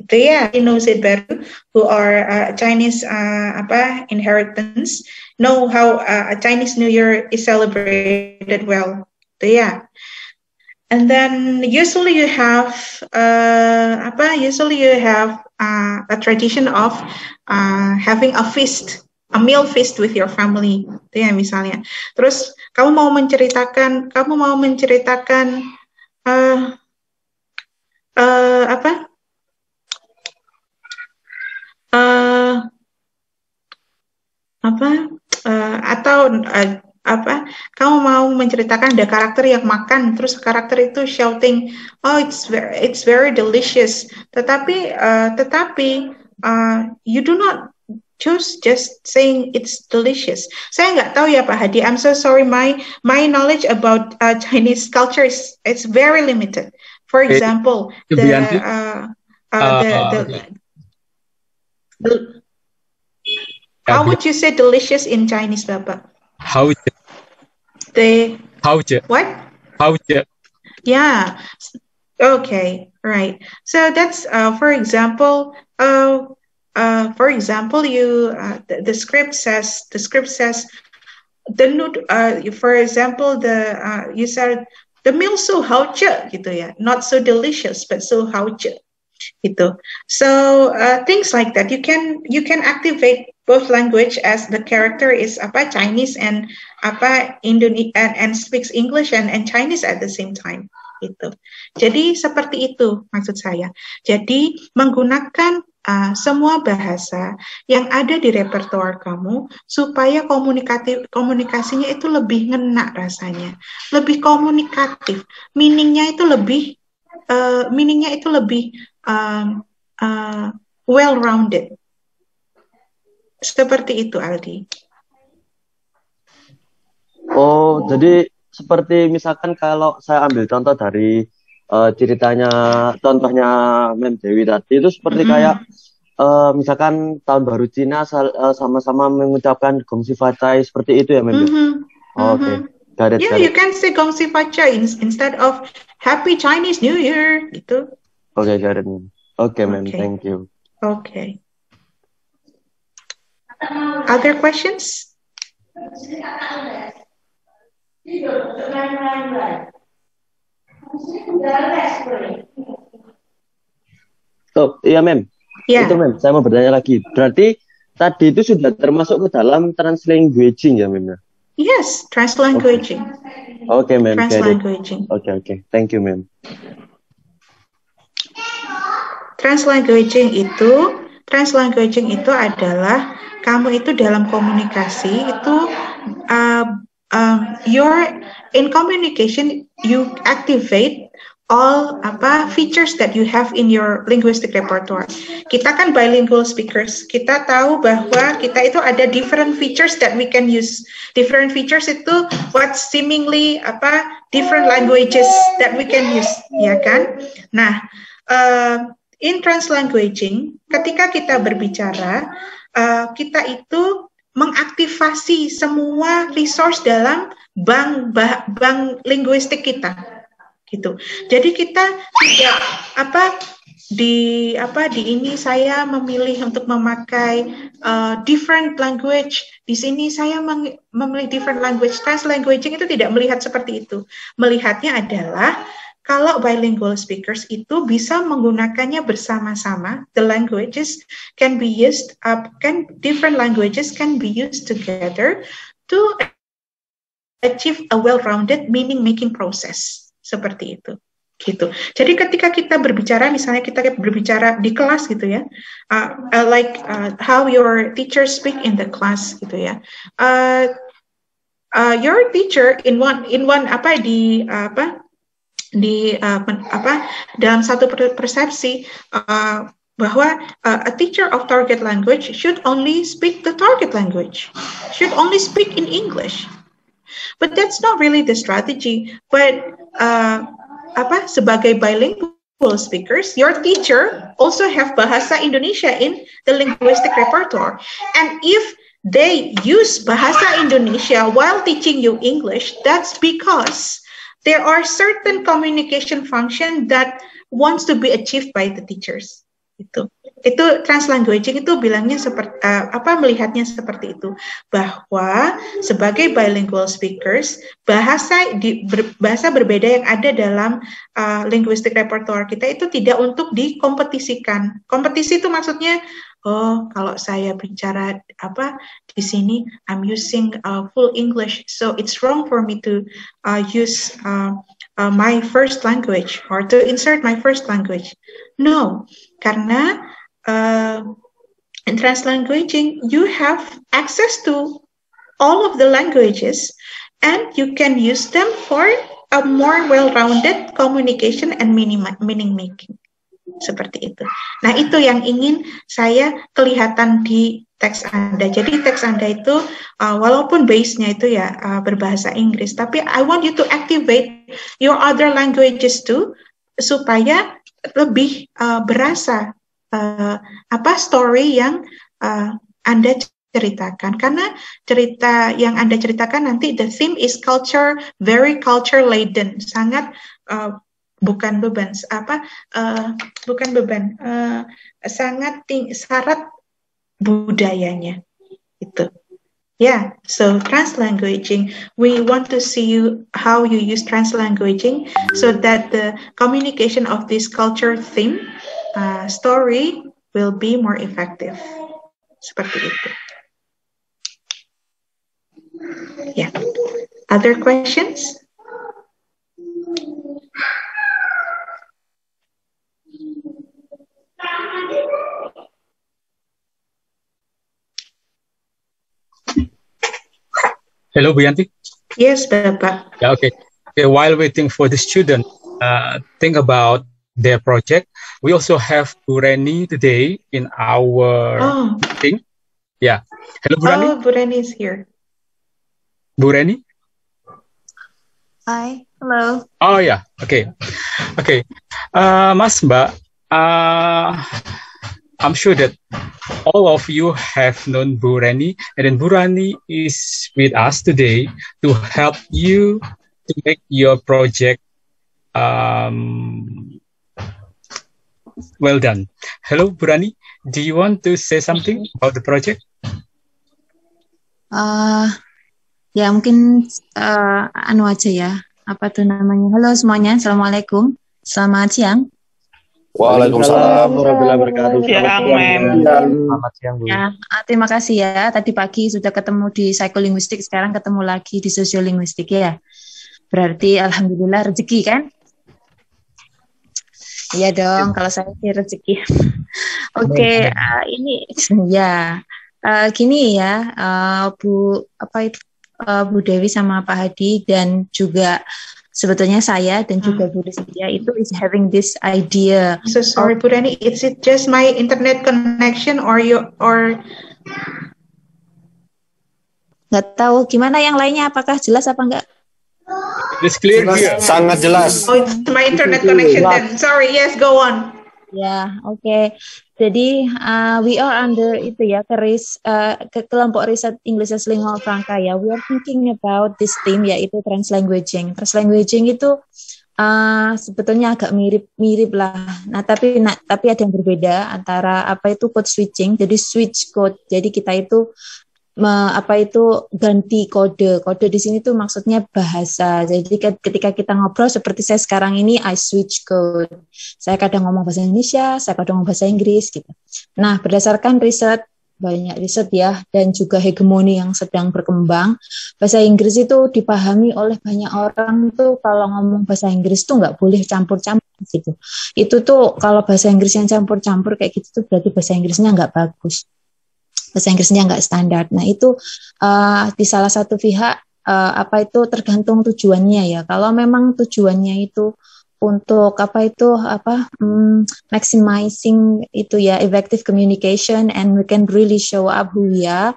Itu ya, knows it better, who are Chinese inheritance, know how a Chinese New Year is celebrated well. Itu ya. And then usually you have a tradition of having a meal feast with your family. Itu ya misalnya. Terus kamu mau menceritakan kamu mau menceritakan ada karakter yang makan, terus karakter itu shouting, oh it's very delicious. Tetapi you do not choose just saying it's delicious. Saya nggak tahu ya Pak Hadi. I'm so sorry. My knowledge about Chinese culture is very limited. For example, how would you say delicious in Chinese, Bapak?
What?
Yeah. Okay. Right. So that's for example. You the script says the nood. For example, you said the meal so hao-zhe, gitu ya, not so delicious but so hao-zhe. Gitu. So things like that, you can activate both language as the character is Chinese and Indonesia and speaks English and Chinese at the same time. Gitu. Jadi seperti itu maksud saya. Jadi menggunakan semua bahasa yang ada di repertoire kamu supaya komunikasinya itu lebih ngena rasanya, lebih komunikatif, meaningnya itu lebih well-rounded. Seperti itu, Aldi.
Oh, jadi seperti misalkan kalau saya ambil contoh dari contohnya Mem Dewi tadi, itu seperti kayak misalkan tahun baru Cina sama-sama mengucapkan Gong Xi Fa Cai, seperti itu ya Mem? Oke. Got it.
You can say Gong Xi Fa Cai instead of Happy Chinese New Year, gitu.
Oke, got it, Mem. Oke, Mem, thank you.
Okay. Other questions?
Oh, iya Mem.
Yeah.
Itu Mem, saya mau bertanya lagi. Berarti tadi itu sudah termasuk ke dalam translanguaging ya Mem?
Yes, translanguaging.
Oke, Mem.
Translanguaging.
Oke. Thank you, Mem.
Translanguaging itu adalah kamu itu dalam komunikasi itu in communication you activate all features that you have in your linguistic repertoire. Kita kan bilingual speakers. Kita tahu bahwa kita itu ada different features that we can use. Different features itu what seemingly different languages that we can use, ya kan? Nah, in translanguaging, ketika kita berbicara, kita itu mengaktifasi semua resource dalam bank linguistik kita, gitu. Jadi kita tidak di ini saya memilih untuk memakai different language. Di sini saya memilih different language. Translanguaging itu tidak melihat seperti itu. Melihatnya adalah kalau bilingual speakers itu bisa menggunakannya bersama-sama, the languages can be used, different languages can be used together to achieve a well-rounded meaning-making process. Seperti itu. Gitu. Jadi ketika kita berbicara, misalnya kita berbicara di kelas gitu ya, how your teacher speak in the class gitu ya. Your teacher dalam satu persepsi bahwa a teacher of target language should only speak the target language, should only speak in English. But that's not really the strategy. But sebagai bilingual speakers, your teacher also have bahasa Indonesia in the linguistic repertoire. And if they use bahasa Indonesia while teaching you English, that's because there are certain communication function that wants to be achieved by the teachers. Itu translanguaging itu bilangnya seperti melihatnya seperti itu, bahwa sebagai bilingual speakers bahasa berbeda yang ada dalam linguistic repertoire kita itu tidak untuk dikompetisikan. Kompetisi itu maksudnya kalau saya bicara di sini I'm using full English, so it's wrong for me to use my first language or to insert my first language. No, karena in translanguaging you have access to all of the languages, and you can use them for a more well-rounded communication and meaning making. Seperti itu. Nah, itu yang ingin saya kelihatan di teks Anda. Jadi teks Anda itu walaupun base-nya itu ya berbahasa Inggris, tapi I want you to activate your other languages too, supaya lebih berasa story yang Anda ceritakan. Karena cerita yang Anda ceritakan nanti the theme is culture, very culture laden, sangat bukan beban, sangat syarat budayanya itu. Yeah, so translanguaging, we want to see how you use translanguaging so that the communication of this culture theme story will be more effective. Seperti itu. Yeah. Other questions?
Hello, Bu Yanti.
Yes, Bapak.
Yeah, okay. While waiting for the student, think about their project. We also have Bu Reni today in our meeting. Yeah. Hello, Bu Reni.
Oh, Bu Reni is here.
Bu Reni.
Hi. Hello.
Oh yeah. Okay. Mas, Mbak. I'm sure that all of you have known Bu Reni, and then Bu Reni is with us today to help you to make your project well done. Hello, Bu Reni. Do you want to say something about the project?
Ya mungkin anu aja ya. Apa tuh namanya? Halo semuanya. Assalamualaikum. Selamat siang.
Waalaikumsalam warahmatullahi wabarakatuh.
Selamat siang, Bu. Ya, terima kasih ya. Tadi pagi sudah ketemu di psikolinguistik, sekarang ketemu lagi di sosiolinguistik ya. Berarti alhamdulillah rezeki kan? Iya dong, kalau saya sih rezeki. Oke, ini ya gini ya, Bu Dewi sama Pak Hadi dan juga sebetulnya saya dan juga Bu Rizkia itu is having this idea.
So sorry, Bu Reni, is it just my internet connection or
nggak tahu gimana yang lainnya, apakah jelas apa enggak?
It's clear here.
Sangat jelas.
Oh, it's my internet connection then. Sorry, yes, go on.
Ya, oke. Jadi we are under itu ya ke kelompok riset English as Lingua Franca ya. We are thinking about this theme yaitu translanguaging. Translanguaging itu sebetulnya agak mirip lah. Nah, tapi ada yang berbeda antara code switching. Jadi switch code. Jadi kita itu ganti kode di sini tuh maksudnya bahasa. Jadi ketika kita ngobrol seperti saya sekarang ini, I switch code, saya kadang ngomong bahasa Indonesia, saya kadang ngomong bahasa Inggris gitu. Nah, berdasarkan banyak riset ya, dan juga hegemoni yang sedang berkembang, bahasa Inggris itu dipahami oleh banyak orang tuh kalau ngomong bahasa Inggris tuh nggak boleh campur-campur gitu. Itu tuh kalau bahasa Inggris yang campur-campur kayak gitu tuh berarti bahasa Inggrisnya nggak bagus. Bahasa Inggrisnya nggak standar. Nah itu di salah satu pihak tergantung tujuannya ya. Kalau memang tujuannya itu untuk maximizing itu ya effective communication and we can really show up who we are,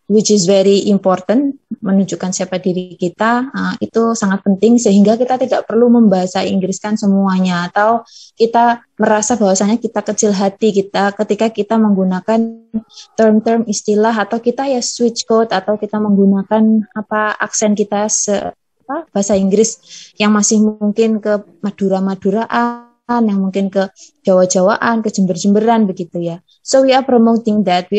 which is very important, menunjukkan siapa diri kita, itu sangat penting sehingga kita tidak perlu membahasa Inggriskan semuanya atau kita merasa bahwasanya kita kecil hati ketika kita menggunakan term-term istilah atau kita ya switch code atau kita menggunakan aksen kita bahasa Inggris yang masih mungkin ke Madura-Maduraan, yang mungkin ke Jawa-Jawaan, ke Jember-Jemberan begitu ya. So we are promoting that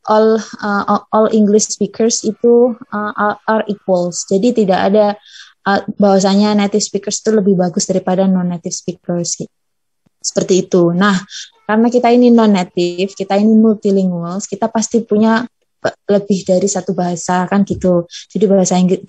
all English speakers itu are equals. Jadi tidak ada bahwasanya native speakers itu lebih bagus daripada non-native speakers. Seperti itu. Nah, karena kita ini non-native, kita ini multilinguals, kita pasti punya lebih dari satu bahasa kan gitu. Jadi bahasa Inggris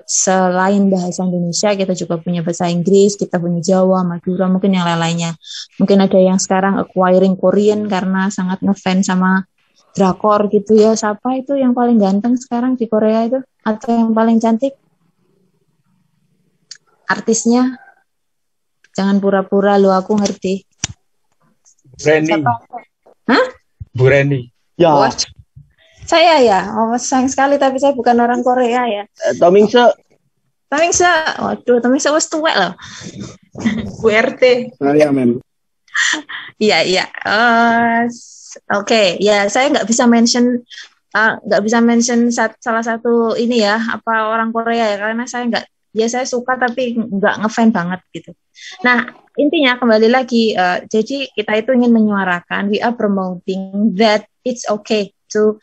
selain bahasa Indonesia kita juga punya bahasa Inggris, kita punya Jawa, Madura, mungkin yang lain-lainnya. Mungkin ada yang sekarang acquiring Korean karena sangat ngefans sama drakor gitu ya. Siapa itu yang paling ganteng sekarang di Korea itu? Atau yang paling cantik? Artisnya? Jangan pura-pura lu, aku ngerti.
Reni.
Hah?
Bu Reni.
Ya.
Oh, saya ya? Oh, sayang sekali, tapi saya bukan orang Korea ya.
Tomingse.
Waduh, Tomingse wis tuwek loh.
Bu RT.
Saya mem.
Iya. Oke. Ya, saya nggak bisa mention salah satu ini ya, apa orang Korea ya, karena saya nggak, ya saya suka tapi nggak ngefan banget gitu. Nah, intinya kembali lagi, jadi kita itu ingin menyuarakan, we are promoting that it's okay to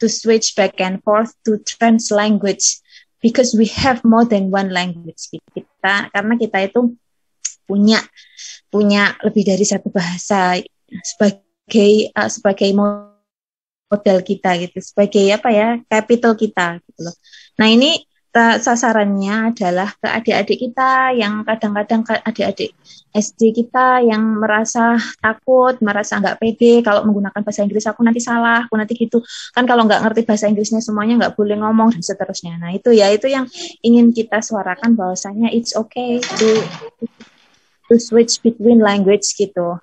switch back and forth to trans language because we have more than one language. Karena kita itu punya lebih dari satu bahasa sebagai modal kita gitu, sebagai apa ya, capital kita gitu loh. Nah, ini sasarannya adalah ke adik-adik kita yang kadang-kadang adik-adik SD kita yang merasa takut, merasa nggak pede kalau menggunakan bahasa Inggris, aku nanti salah, aku nanti gitu kan, kalau nggak ngerti bahasa Inggrisnya semuanya nggak boleh ngomong dan seterusnya. Nah, itu yang ingin kita suarakan, bahwasanya it's okay to switch between language gitu.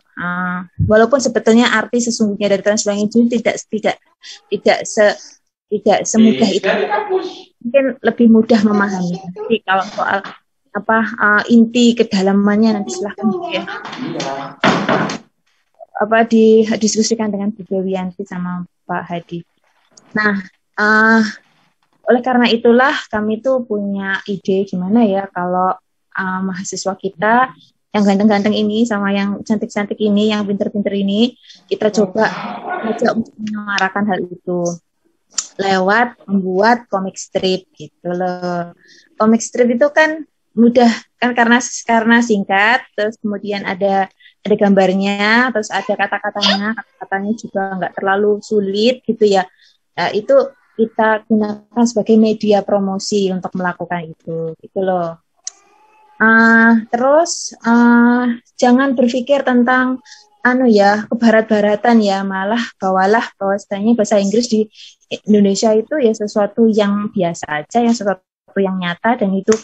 Walaupun sebetulnya arti sesungguhnya dari trans language tidak semudah itu, mungkin lebih mudah memahami. Tapi kalau soal inti kedalamannya nanti silahkan ya didiskusikan dengan Bu Dewianti sama Pak Hadi. Nah, oleh karena itulah kami tuh punya ide gimana ya kalau mahasiswa kita yang ganteng-ganteng ini sama yang cantik-cantik ini, yang pinter-pinter ini, kita coba ajak untuk menyuarakan hal itu lewat membuat komik strip gitu loh. Komik strip itu kan mudah kan, karena singkat, terus kemudian ada gambarnya, terus ada kata-katanya juga nggak terlalu sulit gitu ya. Nah, itu kita gunakan sebagai media promosi untuk melakukan itu gitu loh. Terus jangan berpikir tentang kebarat-baratan ya, malah bawalah bahwasanya bahasa Inggris di Indonesia itu ya sesuatu yang biasa aja, yang sesuatu yang nyata, dan itu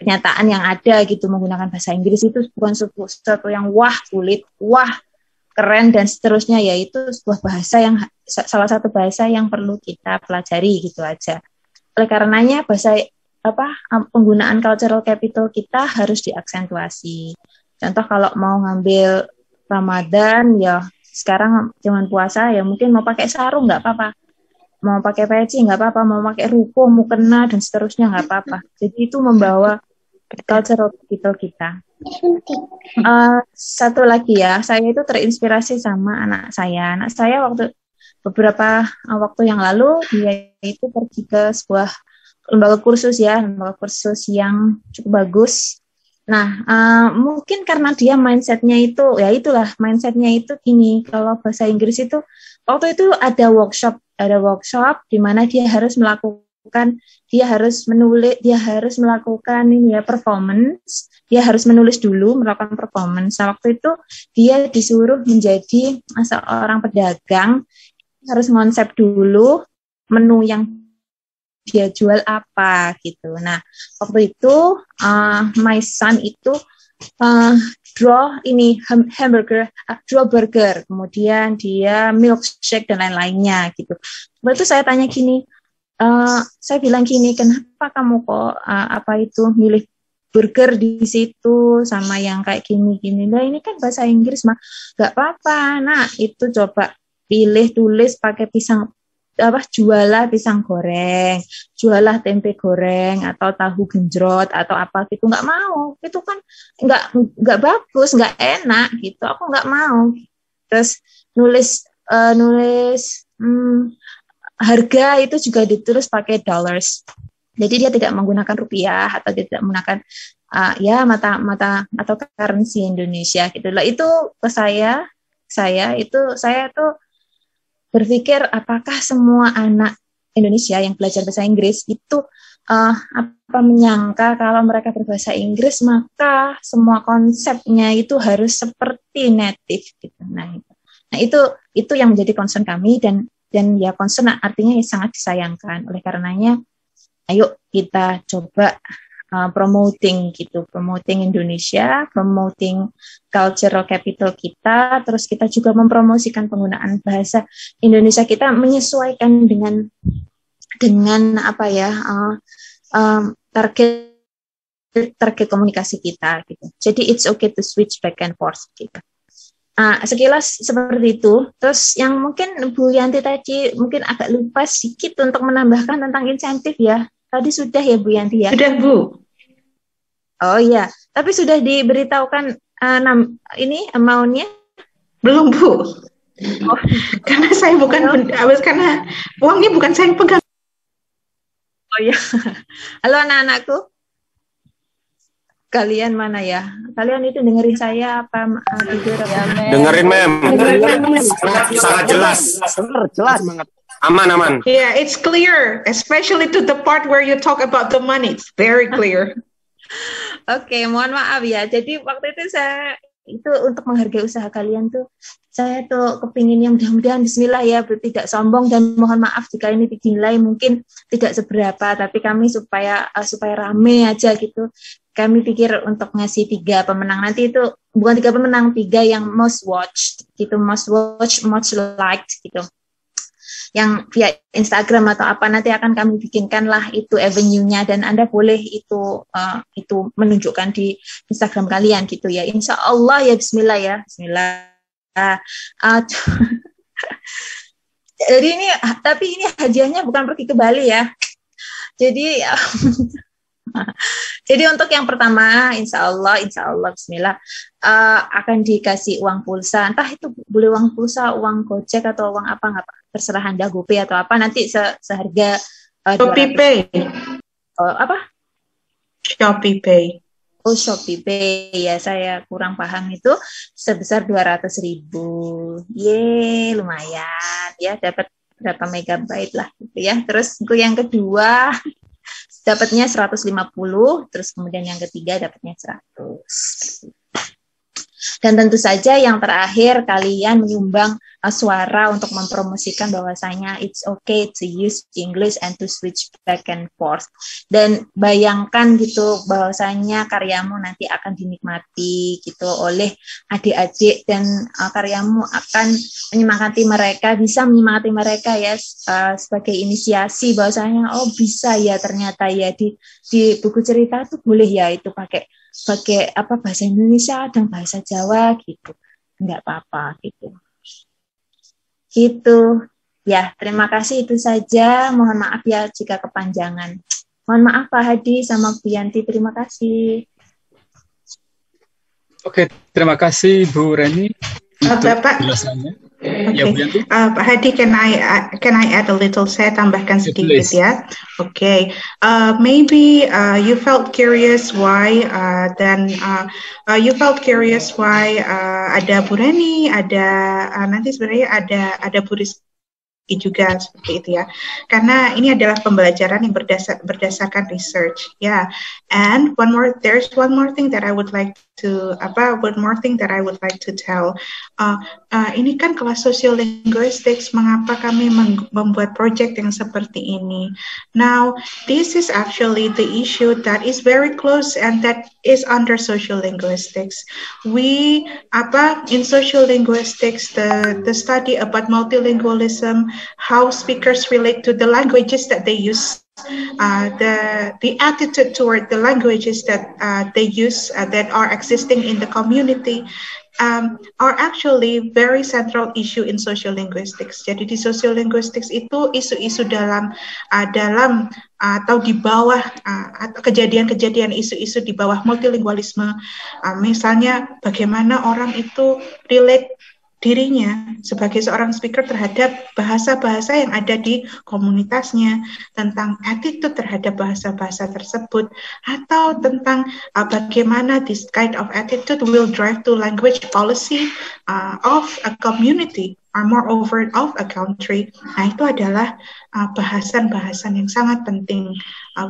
kenyataan yang ada gitu. Menggunakan bahasa Inggris itu bukan sesuatu yang wah sulit, wah keren dan seterusnya, yaitu sebuah bahasa yang salah satu bahasa yang perlu kita pelajari gitu aja. Oleh karenanya penggunaan cultural capital kita harus diaksentuasi. Contoh kalau mau ngambil Ramadan ya, sekarang zaman puasa ya, mungkin mau pakai sarung nggak apa-apa, mau pakai peci nggak apa-apa, mau pakai ruko, mukena dan seterusnya nggak apa-apa. Jadi itu membawa cultural capital kita. Satu lagi ya, saya itu terinspirasi sama anak saya. Beberapa waktu yang lalu dia itu pergi ke sebuah lembaga kursus yang cukup bagus. Nah, mungkin karena dia mindsetnya itu gini, kalau bahasa Inggris itu waktu itu ada workshop di mana dia harus melakukan performance, dia harus menulis dulu, melakukan performance. Nah, waktu itu dia disuruh menjadi seorang pedagang, harus konsep dulu menu yang dia jual apa gitu. Nah, waktu itu my son itu draw burger, kemudian dia milkshake dan lain-lainnya gitu. Waktu itu saya tanya gini, saya bilang gini, kenapa kamu kok milih burger di situ sama yang kayak gini-gini? Nah, ini kan bahasa Inggris mah nggak apa-apa. Nah, itu coba tulis pakai jualah pisang goreng, jualah tempe goreng atau tahu genjrot atau apa gitu, nggak mau, itu kan nggak bagus, nggak enak gitu, aku nggak mau. Terus nulis harga itu juga ditulis pakai dollars, jadi dia tidak menggunakan rupiah atau tidak menggunakan mata atau currency Indonesia gitu loh. Itu ke saya tuh berpikir, apakah semua anak Indonesia yang belajar bahasa Inggris itu menyangka kalau mereka berbahasa Inggris maka semua konsepnya itu harus seperti native gitu. Nah, Nah, itu yang menjadi concern kami, dan ya concern artinya sangat disayangkan. Oleh karenanya, ayo kita coba promoting Indonesia, promoting cultural capital kita, terus kita juga mempromosikan penggunaan bahasa Indonesia kita menyesuaikan dengan apa ya, target komunikasi kita gitu. Jadi it's okay to switch back and forth gitu. Sekilas seperti itu. Terus yang mungkin Bu Yanti tadi mungkin agak lupa sedikit untuk menambahkan tentang insentif ya. Tadi sudah ya Bu Yanti ya?
Sudah Bu.
Oh iya, tapi sudah diberitahukan ini amount-nya?
Belum Bu. Oh. Karena saya bukan karena uangnya bukan saya yang pegang.
Oh iya. Halo anak-anakku. Kalian mana ya? Kalian itu dengerin saya apa tidur?
Ya, dengerin Mem. Sangat jelas.
Jelas.
Aman.
Yeah, it's clear, especially to the part where you talk about the money. It's very clear.
Oke, mohon maaf ya. Jadi waktu itu saya untuk menghargai usaha kalian tuh, saya tuh kepinginnya mudah-mudahan bismillah ya, tidak sombong, dan mohon maaf jika ini dinilai mungkin tidak seberapa, tapi kami supaya rame aja gitu. Kami pikir untuk ngasih 3 pemenang nanti itu bukan 3 pemenang, 3 yang most watched gitu, most liked gitu. Yang via Instagram atau apa nanti akan kami bikinkan lah itu avenue-nya, dan Anda boleh itu menunjukkan di Instagram kalian gitu ya. Insya Allah ya, bismillah ya, bismillah. Jadi tapi ini hadiahnya bukan pergi ke Bali ya. Jadi untuk yang pertama, insya Allah bismillah, akan dikasih uang pulsa, entah itu boleh uang pulsa, uang Gojek atau uang apa, nggak apa, terserah Anda, GoPay atau apa, nanti seharga
Shopee Pay.
Oh, apa?
Shopee Pay.
Oh, Shopee Pay ya, saya kurang paham itu, sebesar 200.000. Ye, lumayan ya, dapat berapa megabyte lah gitu ya. Terus untuk yang kedua dapatnya 150, terus kemudian yang ketiga dapatnya 100. Dan tentu saja yang terakhir kalian menyumbang suara untuk mempromosikan bahwasanya it's okay to use English and to switch back and forth. Dan bayangkan gitu bahwasanya karyamu nanti akan dinikmati gitu oleh adik-adik, dan karyamu akan bisa menyemangati mereka ya, sebagai inisiasi bahwasanya oh bisa ya ternyata ya di buku cerita tuh boleh ya itu pakai apa, bahasa Indonesia dan bahasa Jawa gitu, nggak apa-apa gitu ya. Terima kasih, itu saja, mohon maaf ya jika kepanjangan, mohon maaf Pak Hadi sama Bu Yanti, terima kasih.
Oke, terima kasih Bu Reni untuk penjelasannya.
Okay. Ya, Pak Hadi, can I add a little? Saya tambahkan sedikit ya. Okay. Maybe you felt curious why ada Bu Reni, ada nanti sebenarnya ada Bu Rizky juga seperti itu ya, karena ini adalah pembelajaran yang berdasarkan research ya. And there's one more thing that I would like to tell. Ini kan kelas sociolinguistics, mengapa kami membuat project yang seperti ini? Now, this is actually the issue that is very close and that is under sociolinguistics. In sociolinguistics, the study about multilingualism, how speakers relate to the languages that they use, the attitude toward the languages that they use that are existing in the community, are actually very central issue in sociolinguistics. Jadi di sociolinguistics itu isu-isu dalam atau di bawah atau kejadian-kejadian isu-isu di bawah multilingualisme. Misalnya bagaimana orang itu relate dirinya sebagai seorang speaker terhadap bahasa-bahasa yang ada di komunitasnya, tentang attitude terhadap bahasa-bahasa tersebut, atau tentang bagaimana this kind of attitude will drive to language policy of a community or moreover of a country. Nah, itu adalah bahasan-bahasan yang sangat penting,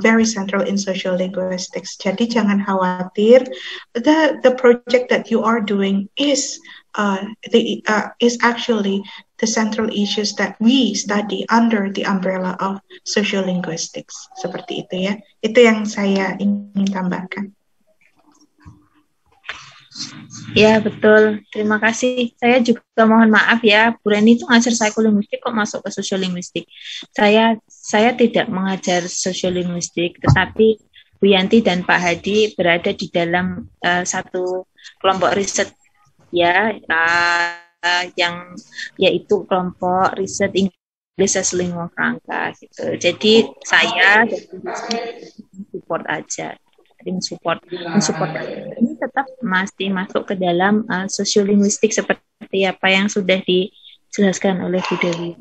very central in social linguistics. Jadi jangan khawatir, the project that you are doing is is actually the central issues that we study under the umbrella of sociolinguistics. Seperti itu ya. Itu yang saya ingin tambahkan.
Ya, betul. Terima kasih. Saya juga mohon maaf ya, Bu Reni itu ngajar psikolinguistik kok masuk ke sosiolinguistik. Saya tidak mengajar sosiolinguistik, tetapi Bu Yanti dan Pak Hadi berada di dalam satu kelompok riset ya, yang yaitu kelompok riset English as Lingua Franca gitu. Jadi saya support aja. Mensupport ini tetap masih masuk ke dalam sosiolinguistik seperti apa yang sudah dijelaskan oleh Bu Dewi.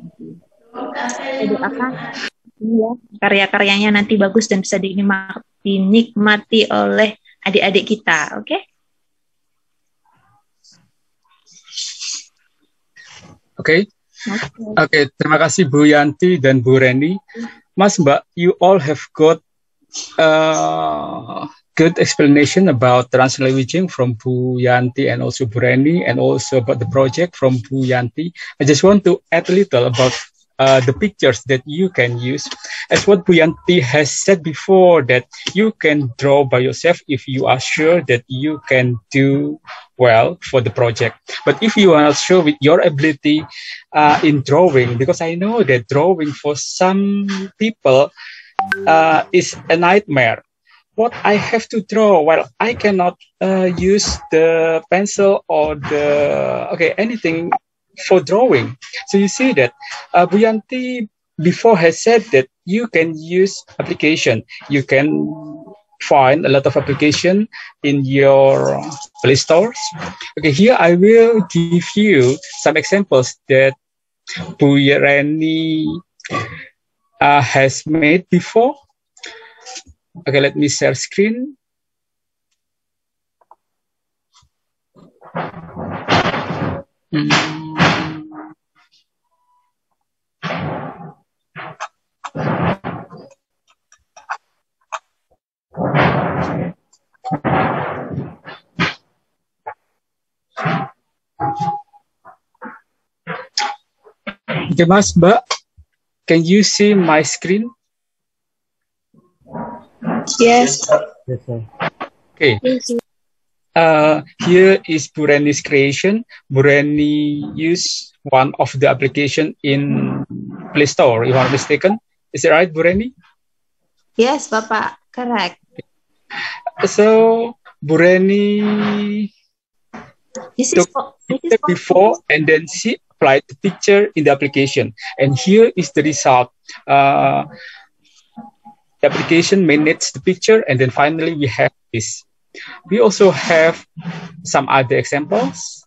Jadi apa ya, karya-karyanya nanti bagus dan bisa dinikmati oleh adik-adik kita, oke?
Oke, terima kasih Bu Yanti dan Bu Reni. Mas, Mbak, you all have got good explanation about translanguaging from Bu Yanti and also Bu Reni, and also about the project from Bu Yanti. I just want to add a little about the pictures that you can use. As what Bu Yanti has said before, that you can draw by yourself if you are sure that you can do well for the project. But if you are not sure with your ability in drawing, because I know that drawing for some people is a nightmare. What I have to draw, well, I cannot use the pencil or anything for drawing. So you see that Bu Yanti before has said that you can use application. You can find a lot of application in your Play stores. Okay, here I will give you some examples that Bu Reni has made before. Okay, let me share screen. Okay, Mas, Mbak, can you see my screen?
Yes.
Yes, sir. Okay. Here is Bu Reni's creation. Bu Reni use one of the application in Play Store, if I'm mistaken. Is it right, Bu Reni?
Yes, Bapak. Correct.
So, Bu Reni took picture before, and then she applied the picture in the application. And here is the result. The application manages the picture, and then finally we have this. We also have some other examples.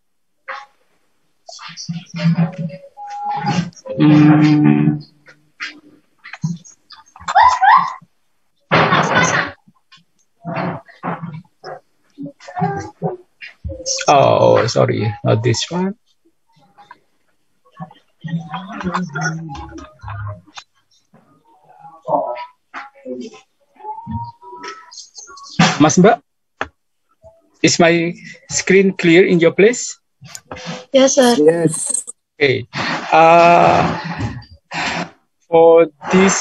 Oh, sorry, not this one. Mas, Mbak, is my screen clear in your place?
Yes, sir.
Yes.
Okay. For this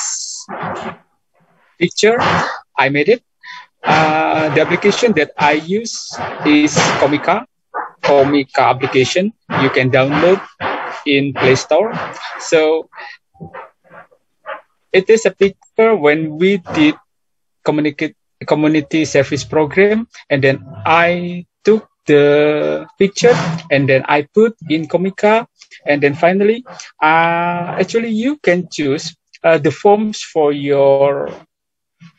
picture, I made it. The application that I use is Comica application. You can download in Play Store. So it is a picture when we did community service program, and then I took the picture and then I put in Comica, and then finally actually you can choose the forms for your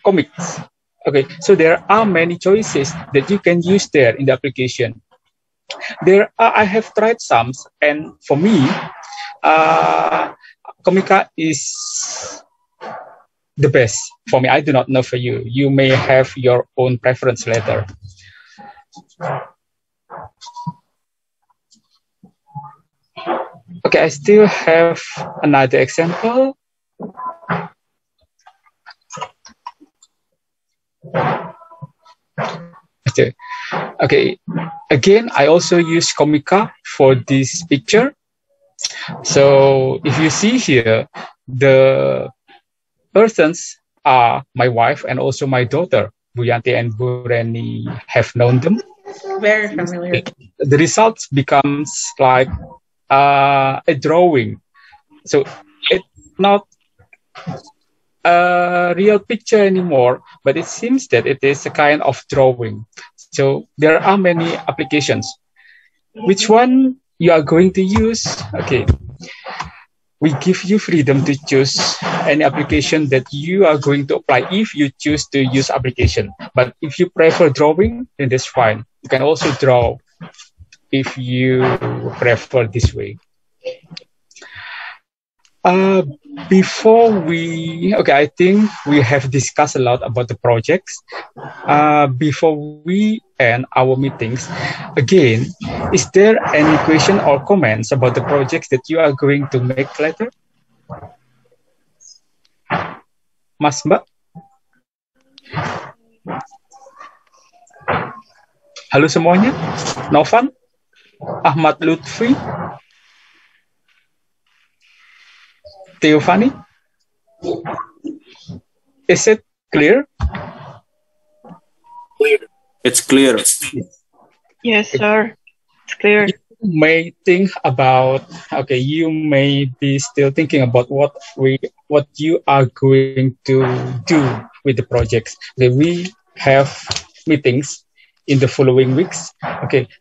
comics. Okay, so there are many choices that you can use there in the application. I have tried some, and for me Comica is the best for me. I do not know for you. You may have your own preference later. Okay, I still have another example. Okay. Again, I also use Comica for this picture. So if you see here, the persons are my wife and also my daughter. Bu Yanti and Bu Reni have known them.
Very familiar.
The results becomes like a drawing. So it's not a real picture anymore, but it seems that it is a kind of drawing. So there are many applications. Which one you are going to use? Okay. We give you freedom to choose any application that you are going to apply if you choose to use application. But if you prefer drawing, then that's fine. You can also draw if you prefer this way. I think we have discussed a lot about the projects. Before we end our meetings, again, is there any question or comments about the projects that you are going to make later? Mas Mbak? Halo semuanya, Novan, Ahmad Lutfi, Theophany, is it clear?
Clear. It's clear.
Yes, sir. It's clear.
You may think about, you may be still thinking about what you are going to do with the projects. We have meetings in the following weeks.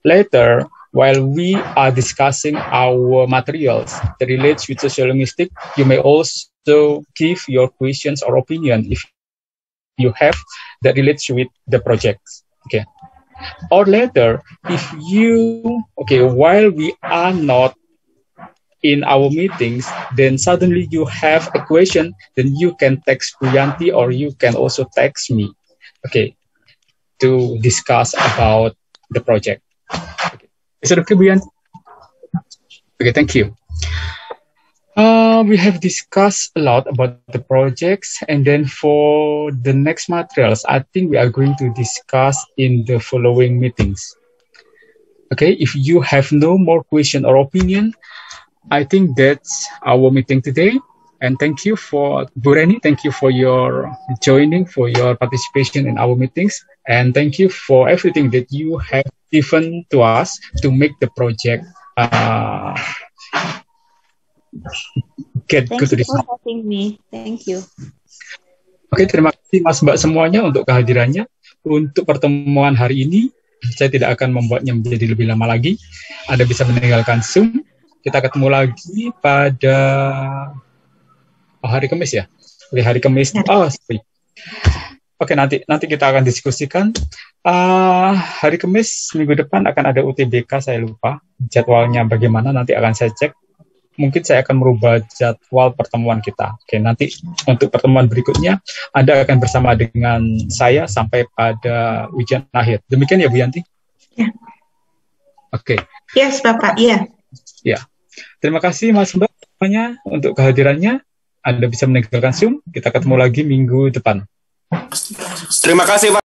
Later, while we are discussing our materials that relates with social linguistics, you may also give your questions or opinion if you have that relates with the projects. Or later, if you, while we are not in our meetings, then suddenly you have a question, then you can text Bu Yanti or you can also text me, to discuss about the project. Is it okay, Bu Yanti? Okay, thank you. We have discussed a lot about the projects, and then for the next materials, I think we are going to discuss in the following meetings. If you have no more question or opinion, I think that's our meeting today. And thank you for Bu Reni, thank you for your joining, for your participation in our meetings, and thank you for everything that you have given to us to make the project get
Thank
good
you
result.
for having me. Thank you.
Terima kasih Mas Mbak semuanya untuk kehadirannya. Untuk pertemuan hari ini, saya tidak akan membuatnya menjadi lebih lama lagi. Anda bisa meninggalkan Zoom. Kita ketemu lagi pada hari Kamis ya. Hari Kamis. Nanti kita akan diskusikan. Hari Kamis minggu depan akan ada UTBK, saya lupa jadwalnya bagaimana, nanti akan saya cek. Mungkin saya akan merubah jadwal pertemuan kita. Nanti untuk pertemuan berikutnya Anda akan bersama dengan saya sampai pada ujian akhir. Demikian ya Bu Yanti?
Ya.
Yes,
Bapak. Iya.
Ya. Terima kasih Mas Mbak semuanya untuk kehadirannya. Anda bisa meninggalkan Zoom. Kita ketemu lagi minggu depan.
Terima kasih Pak.